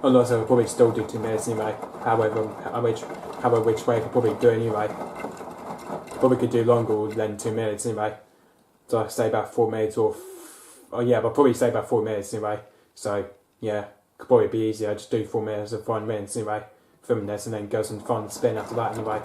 Otherwise I'll probably still do 2 minutes anyway. However which way I could probably do it anyway. Probably could do longer than 2 minutes anyway. So I say about 4 minutes or... oh yeah, but probably say about 4 minutes anyway. So yeah, could probably be easier. I just do 4 minutes or 5 minutes anyway. Filming this and then goes and find the spin after that anyway.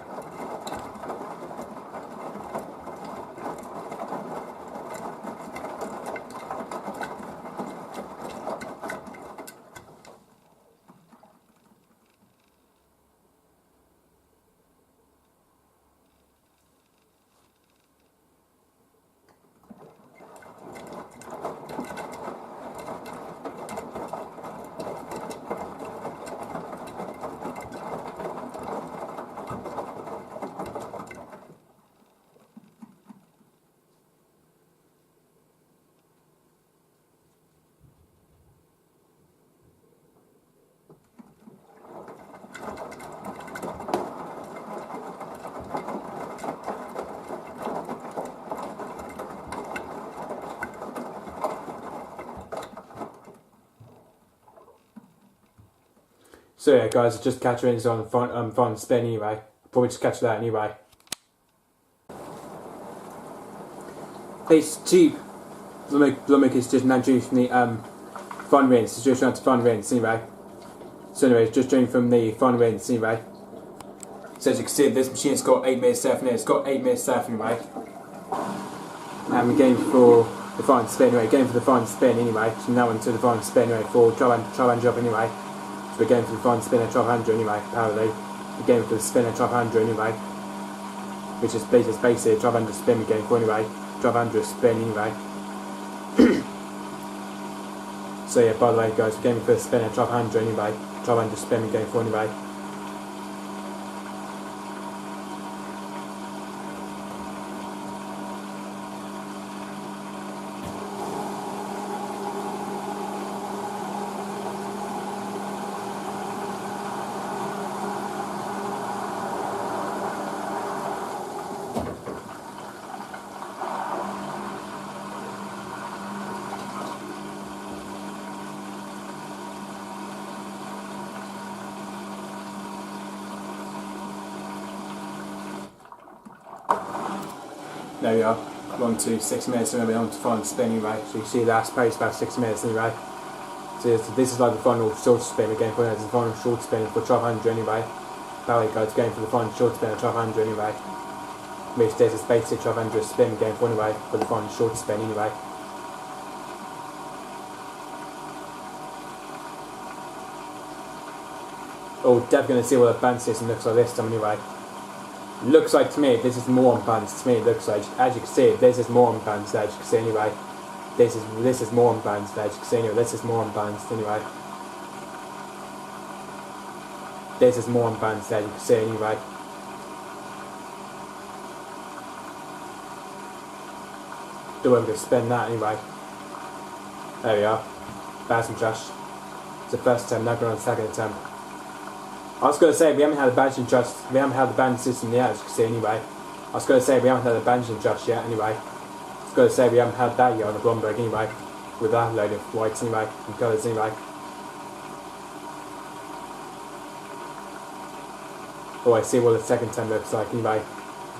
So yeah guys, just catch rinse on the front spin anyway. I'll probably just catch that anyway. It's cheap. Blomberg is just now doing from the front rinse. It's just trying to front rinse anyway. So anyway, it's just doing from the front rinse anyway. So as you can see, this machine's got 8 minutes left in it. It's got 8 minutes left anyway. And we're going for the front spin anyway. Going for the front spin anyway. So now into the front spin anyway for 1200 job anyway. So we're going for the front spin at 1200 anyway, apparently. We're going for the spin at 1200 anyway. Which is basically 1200 spin we're going for anyway. 1200 spin anyway. So yeah, by the way guys, we're going for the spin at 1200 anyway. 1200 spin we're going for anyway. There we are, on to 6 minutes and then we're on to final spin anyway. So you see that's pace about 6 minutes anyway. So this is like the final short spin we're going for. It's the final short spin for 1200 anyway. Apparently guys, going for the final short spin at 1200 anyway. Which this is basically 1200 spin we're going for anyway, for the final short spin anyway. Oh, definitely going to see what the band system looks like this time anyway. Looks like to me this is more unbalanced. To me it looks like, as you can see, this is more unbalanced as you can see anyway. This is more unbalanced as you can see anyway. This is more unbalanced anyway. This is more unbalanced as you can see anyway. Do I'm going to spin that anyway. There we are. Bad some trash. It's the first attempt, now going on the second attempt. I was going to say, we haven't had a badging trust, we haven't had the band system yet, as you can see anyway. I was going to say, we haven't had a badging trust yet anyway. got to say we haven't had that yet on the Blomberg anyway, with that load of whites anyway, and colours anyway. Oh, I see what the second time looks like anyway.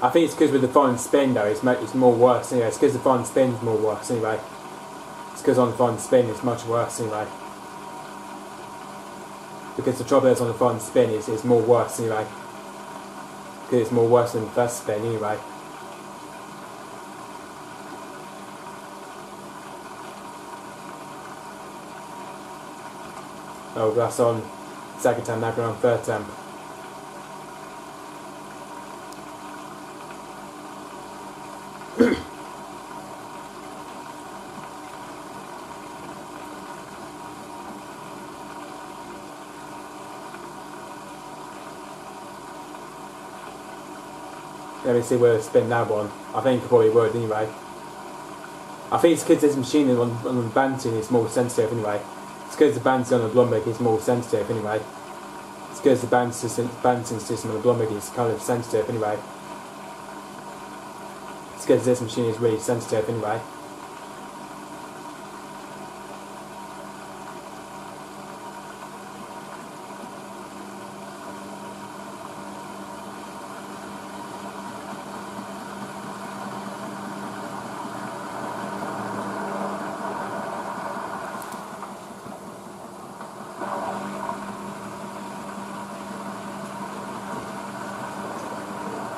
I think it's because with the foreign spin though, it's more worse anyway. It's because the foreign spin is more worse anyway. It's because on the foreign spin it's much worse anyway. Because the trouble is on the foreign spin is more worse anyway. Because it's more worse than the first spin anyway. Oh, that's on second time, now we're on third temp. Let me see where to spin that one. I think I probably would anyway. I think it's because this machine on the bouncing is more sensitive anyway. It's because the bouncing on the Blomberg is more sensitive anyway. It's because the bouncing system on the Blomberg is kind of sensitive anyway. It's because this machine is really sensitive anyway.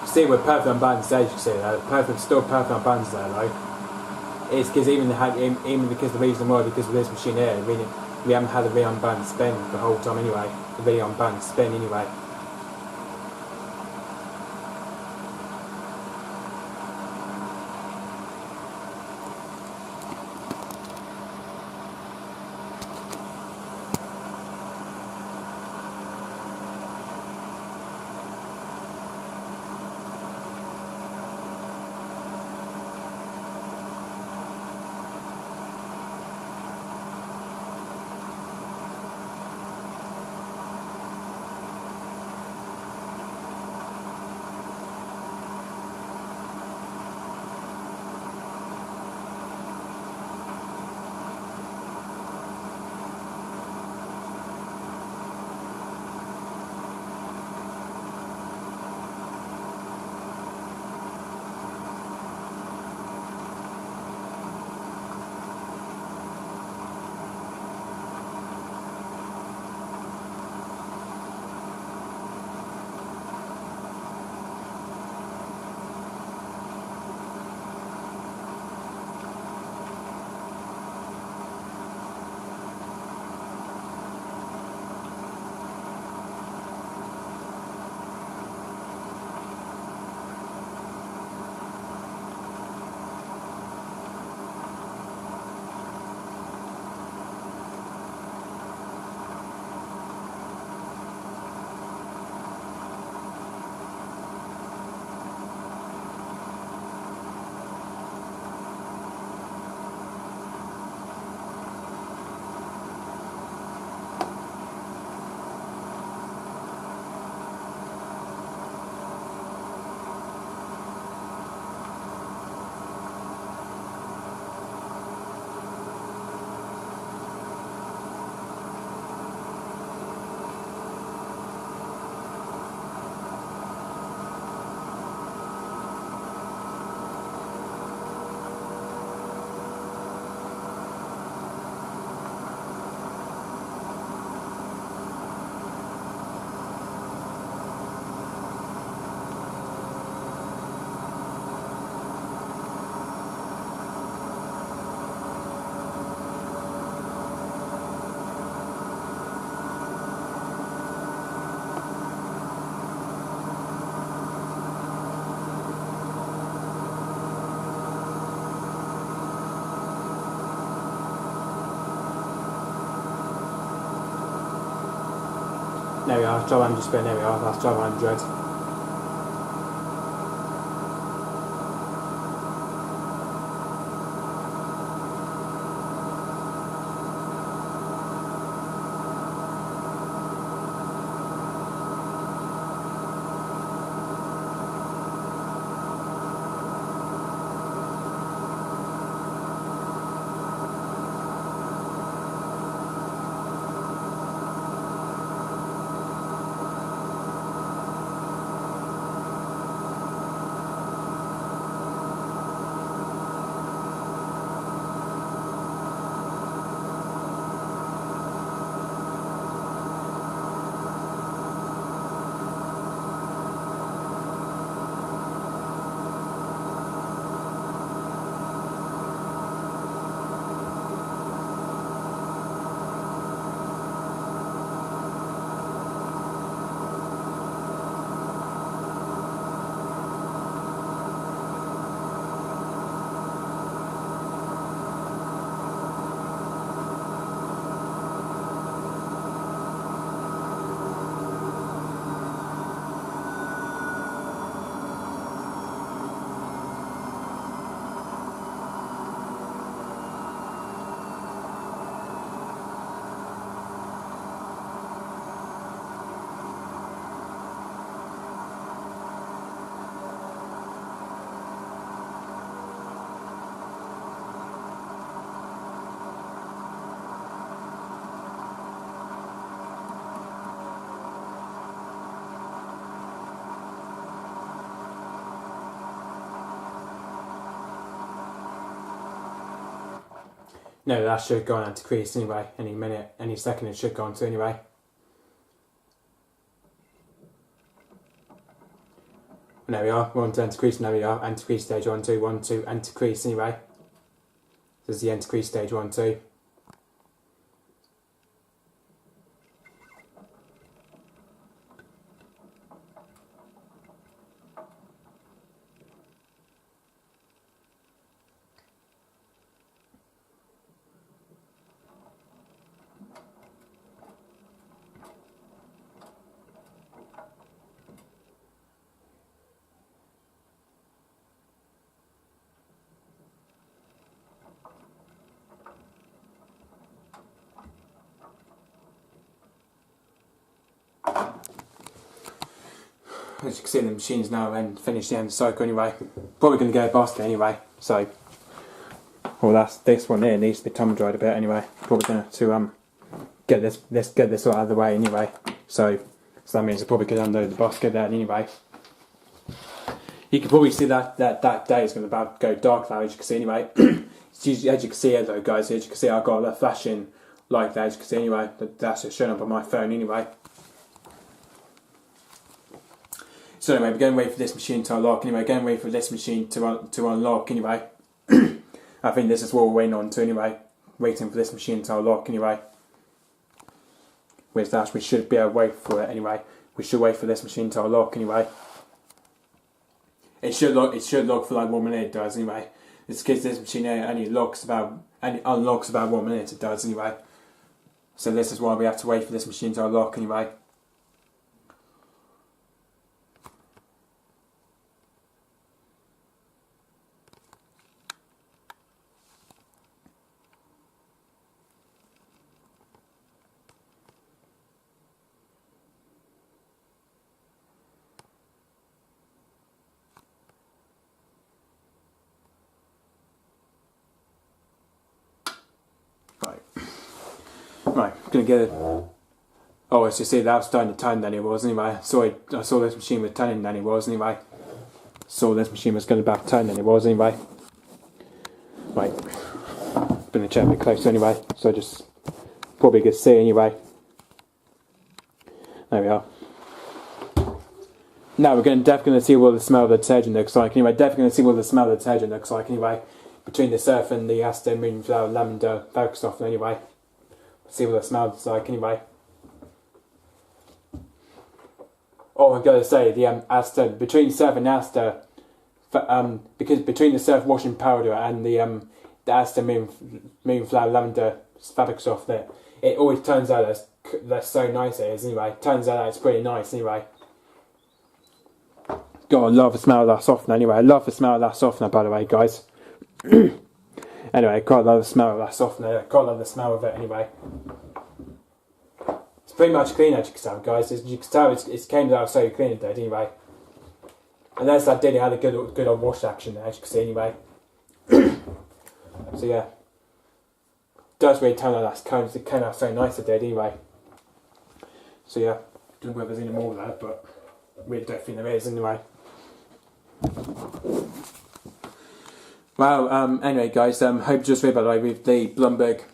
See, we're perfect on balance there, you can see that. Still perfect on balance there, though. It's because even because the reason why, because of this machine here, we haven't had a really unbalanced spin the whole time anyway. A really unbalanced spin anyway. There we are, job 100 spin, there we are, that's job 100. No, that should go on to crease anyway. Any minute, any second it should go on to anyway. And there we are, we're on to anti-crease, and there we are, anti-crease stage 1, 2, 1, 2, anti-crease anyway. This is the anti-crease stage 1, 2. As you can see, the machine's now and finished the end of the cycle anyway. Probably going to get a basket anyway, so well, that's this one here needs to be tumble dried a bit anyway. Probably going to get this all out of the way anyway. So that means I probably could unload the basket there anyway. You can probably see that day is going to about go dark now, as you can see anyway. As you can see here though, guys, as you can see I've got a flashing light there, as you can see anyway. That's just showing up on my phone anyway. So anyway, we're going to wait for this machine to unlock anyway, going to wait for this machine to unlock anyway. I think this is what we're waiting on to anyway, waiting for this machine to unlock anyway. With that, we should be able to wait for it anyway. We should wait for this machine to unlock anyway. It should lock for like 1 minute, it does anyway. It's because this machine only unlocks about 1 minute, it does anyway. So this is why we have to wait for this machine to unlock anyway. Right, I'm gonna get it. Oh, as you see, that was starting to turn then it was anyway. I saw this machine was turning then it was anyway. Saw this machine was going to back turn then it was anyway. Right, gonna check a bit closer anyway, so just probably get to see anyway. There we are. Now we're definitely going to see what the smell of the detergent looks like anyway. Definitely going to see what the smell of the detergent looks like anyway. Between the surf and the Aster Moonflower Lavender fabric softener anyway. See what the smell is like anyway. Oh, I've got to say, the Aster, between surf and Aster, because between the surf washing powder and the Aster Moonflower Lavender fabric softener, it always turns out that's so nice it is anyway. Turns out it's pretty nice anyway. God, I love the smell of that softener anyway. I love the smell of that softener, by the way, guys. Anyway, I quite love the smell of that softener. I quite love the smell of it anyway. It's pretty much clean, as you can tell, guys. As you can tell, it came out so clean it did anyway. Unless that did, it had a good old wash action there, as you can see anyway. So yeah, it does really turn out that it came out so nice it did anyway. So yeah, don't know whether there's any more of that, but we don't think there is anyway. Well, anyway guys, hope you just read by the way with the Blomberg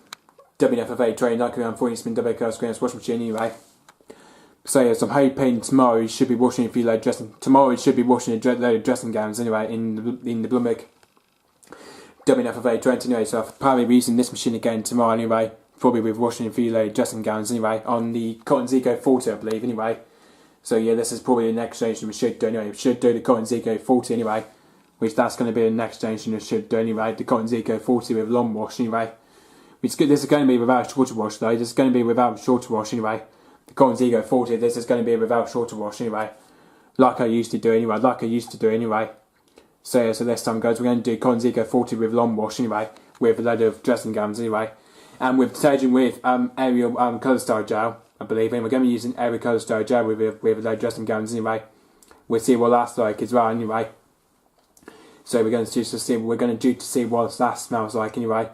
WNF48 train like around 40 spin double curl screen washing machine anyway. So yeah, so I'm hoping tomorrow you should be washing a few load dressing. Tomorrow you should be washing a load of dressing gowns anyway in the Blomberg WNF48 train anyway. So I'll probably be using this machine again tomorrow anyway. Probably with washing a few load of dressing gowns anyway on the Cotton Zico 40 I believe anyway. So yeah, this is probably the next generation we should do anyway. We should do the Cotton Zico 40 anyway. Which that's going to be the next generation we should do anyway. The Cotton Zico 40 with long wash anyway. This is going to be without shorter wash though. This is going to be without shorter wash anyway. The Cotton Zico 40, this is going to be without shorter wash anyway. Like I used to do anyway. So yeah, so this time guys, we're going to do Cotton Zico 40 with long wash anyway. With a load of dressing gowns anyway. And with detergent with Ariel Colour Star Gel, I believe. And we're going to be using Ariel Colour Star Gel with a load of dressing gowns anyway. We'll see what that's like as well anyway. So we're going to see what that smells like anyway.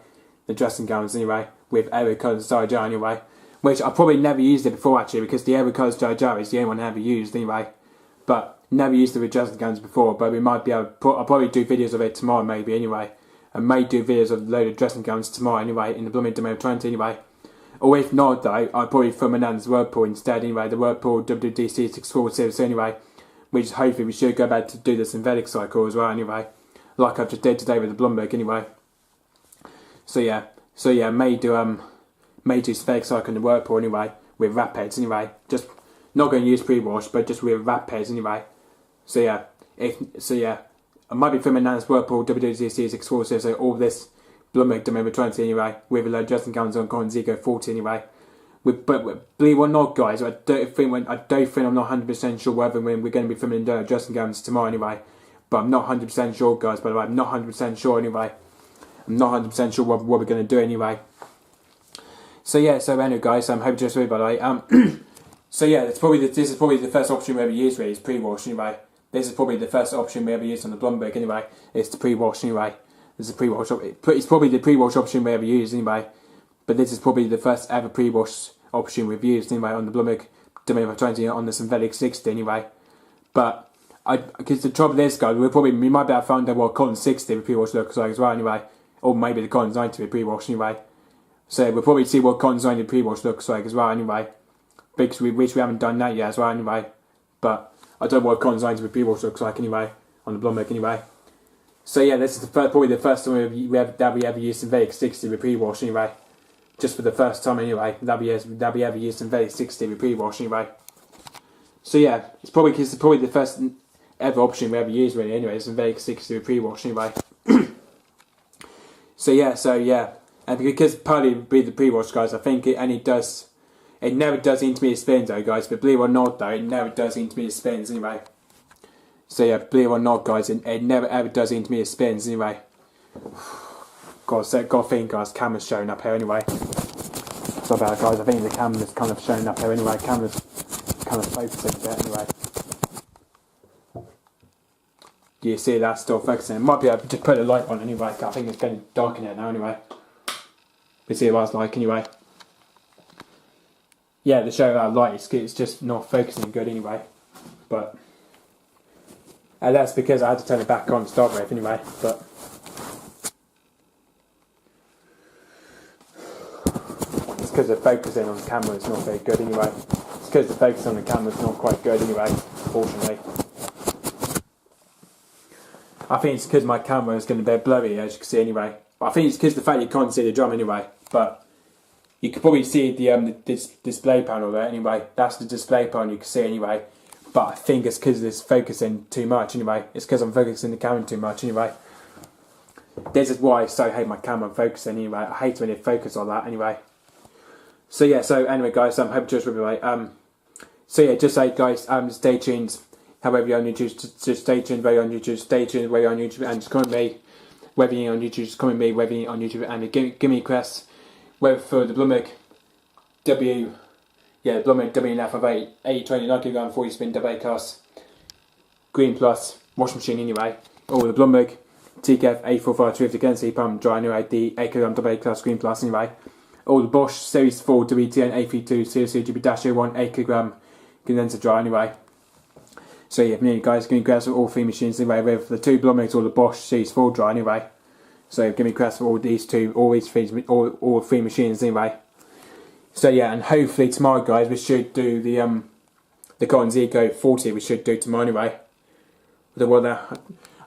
The dressing gowns anyway, with Ariel Colour Star Gel anyway. Which I probably never used it before actually, because the Ariel Colour Star Gel is the only one I ever used anyway. But never used it with dressing gowns before, but we might be able to I'll probably do videos of it tomorrow maybe anyway. I may do videos of a load of dressing gowns tomorrow anyway, in the blooming WNF20 anyway. Or if not though, I'll probably film Anand's Whirlpool instead anyway, the Whirlpool WDC640 series anyway, which hopefully we should go back to do the synthetic cycle as well anyway, like I've just did today with the Blomberg anyway. So yeah, may do synthetic cycle in the Whirlpool anyway, with wrap heads anyway, just not going to use pre-wash, but just with wrap heads anyway. So yeah, I might be filming Anand's Whirlpool WDC640, so all this Blomberg WNF20 anyway, with a load of dressing gowns on Zico 40 anyway. But believe it or not, guys, I don't think I'm not 100% sure whether we're going to be filming dressing gowns tomorrow anyway. But I'm not 100% sure, guys. By the way, I'm not 100% sure anyway. I'm not 100% sure what we're going to do anyway. So yeah, anyway, guys, I'm hoping just by the way. So yeah, this is probably the first option we ever use really, is pre-wash anyway. This is probably the first option we ever used on the Blomberg anyway. It's the pre-wash anyway. It's probably the pre-wash option we ever used anyway, but this is probably the first ever pre-wash option we've used anyway on the Blomberg WNF20 on the synthetic 60 anyway. But because the trouble is, guys, we might be able to find out what cotton 60 with pre-wash looks like as well anyway, or maybe the cotton 90 with pre-wash anyway. So we'll probably see what cotton 90 pre-wash looks like as well anyway, because which we haven't done that yet as well anyway. But I don't know what cotton 90 with pre-wash looks like anyway on the Blomberg anyway. So yeah, this is probably the first time we ever used synthetic 60 with pre-wash anyway. Just for the first time anyway, that we ever used synthetic 60 with pre-wash anyway. So yeah, it's probably the first ever option we ever used really anyway, synthetic 60 with pre-wash anyway. So yeah, and because partly be the pre-wash, guys, I think it never does intermediate spins though, guys, but believe it or not though, it never does intermediate spins anyway. So yeah, believe it or not, guys, it never ever does intermediate spins anyway. God, think, guys, camera's showing up here anyway. Sorry about that, guys. I think the camera's kind of showing up here anyway. Camera's kind of focusing a bit anyway. You see that still focusing? It might be able to just put a light on anyway. I think it's getting dark in here now anyway. You see what it's like anyway. Yeah, the show that light, it's just not focusing good anyway. But and that's because I had to turn it back on to start with anyway, but it's because the focusing on the camera is not very good anyway. It's because the focus on the camera is not quite good anyway, unfortunately. I think it's because my camera is going to be blurry, as you can see anyway. But I think it's because the fact you can't see the drum anyway, but you can probably see the display panel there anyway. That's the display panel you can see anyway. But I think it's because it's focusing too much anyway. It's because I'm focusing the camera too much anyway. This is why I so hate my camera focusing anyway. I hate when it focuses on that anyway. So yeah, anyway guys, I hope just anyway. So yeah, just say guys, stay tuned. However you're on YouTube, just stay tuned. Whether you're on YouTube, stay tuned. Whether you're on YouTube and just comment me. Whether you're on YouTube, just comment me. Whether you're on YouTube and give me requests. Whether for the Blomberg Blomberg WNF98 AE20 9kg 40 spin double A class green plus wash machine anyway, or the Blomberg TKF A452 again heat pump dry anyway, the 8kg double A class green plus anyway, or the Bosch Series 4 WTN A32 Series GB-01 8kg condenser dry anyway. So yeah, me guys, give me requests for all three machines anyway, whether for the two Blombergs or the Bosch Series 4 dry anyway. So give me requests for all three machines anyway. So yeah, and hopefully tomorrow, guys, we should do the Cotton Zico 40. We should do tomorrow anyway.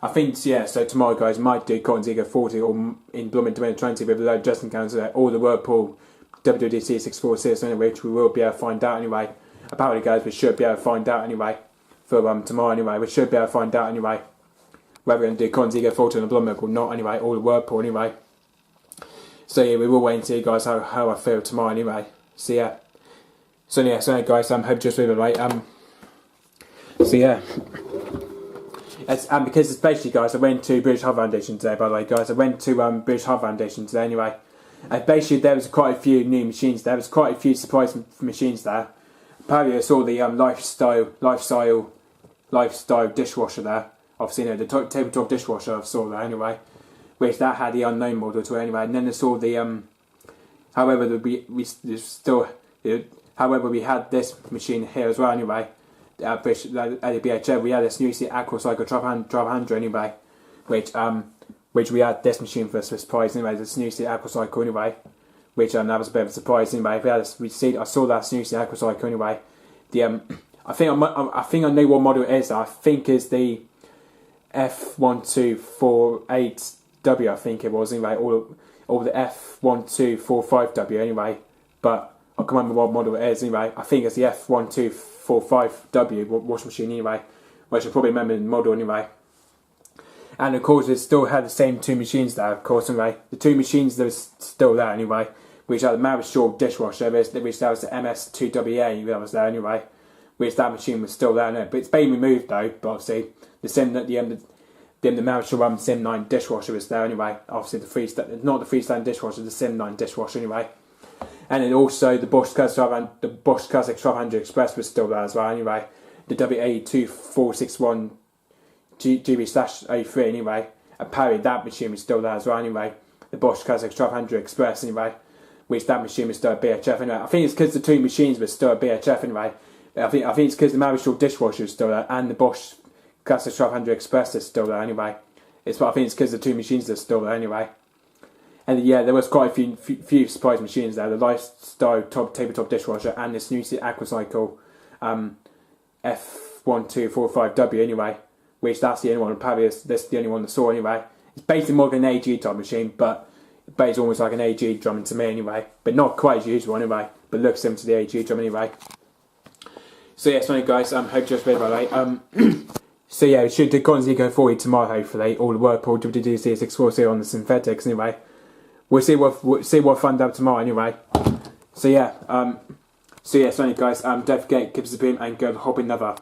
I think yeah. So tomorrow, guys, might do Cotton Zico 40 or in Blomberg WNF20 with a load of dressing gowns there, or the Whirlpool WDC640 anyway, which we will be able to find out anyway. Apparently, guys, we should be able to find out anyway for tomorrow anyway. We should be able to find out anyway whether we're going to do Cotton Zico 40 on the Blomberg or not anyway, or the Whirlpool anyway. So yeah, we will wait and see, guys, how I feel tomorrow anyway. So yeah. So guys, hope just really right. So yeah. Because especially, guys, I went to British Heart Foundation today, by the way, guys. I went to British Heart Foundation today anyway. And basically there was quite a few new machines there. There was quite a few surprise machines there. Apparently I saw the lifestyle dishwasher there. Obviously, the tabletop dishwasher I saw there anyway. Which that had the unknown model to it anyway, and then I saw the however we had this machine here as well anyway. At the BHF we had this new Aqua Cycle 1200 anyway, which which we had this machine for a surprise anyway, the Snoozy Aqua Cycle anyway, which that was a bit of a surprise anyway. I saw that Snoozy Aqua Cycle anyway. The I think I know what model it is. I think it's the F1248W. I think it was anyway, or the F1245W anyway. But I can't remember what model it is anyway. I think it's the F1245W washing machine anyway, which I probably remember the model anyway. And of course, it still had the same two machines there, of course, anyway. The two machines that was still there anyway, which are the Marriage Shore dishwasher, which that was the MS2WA that was there anyway, which that machine was still there now. But it's been removed though, but obviously, the Marriage Shore Sim 9 dishwasher was there anyway. Obviously, not the freestanding dishwasher, the Sim 9 dishwasher anyway. And then also the Bosch Classic 1200 Express was still there as well anyway. The WA2461 GB/A3 anyway. Apparently that machine was still there as well anyway. The Bosch Classic 1200 Express anyway, which that machine was still a BHF anyway. I think it's because the two machines were still a BHF anyway. I think it's because the Marriage Shore dishwasher is still there and the Bosch Classic 1200 Express is still there anyway. I think it's because the two machines are still there anyway. And yeah, there was quite a few surprise machines there. The Lifestyle tabletop dishwasher and the Snoozy Aqua Cycle F1245W anyway. Which that's the only one, probably that's the only one I saw anyway. It's basically more of an AG type machine, but it's almost like an AG drum to me anyway. But not quite as usual anyway, but looks similar to the AG drum anyway. So yeah, so anyway guys, hope you enjoyed by the way. So yeah, we should do constantly go forward tomorrow hopefully. All the Whirlpool WD-640 on the synthetics anyway. We'll see what I find out tomorrow anyway. So yeah, so anyway guys, don't forget, keep us a beam and go hop another.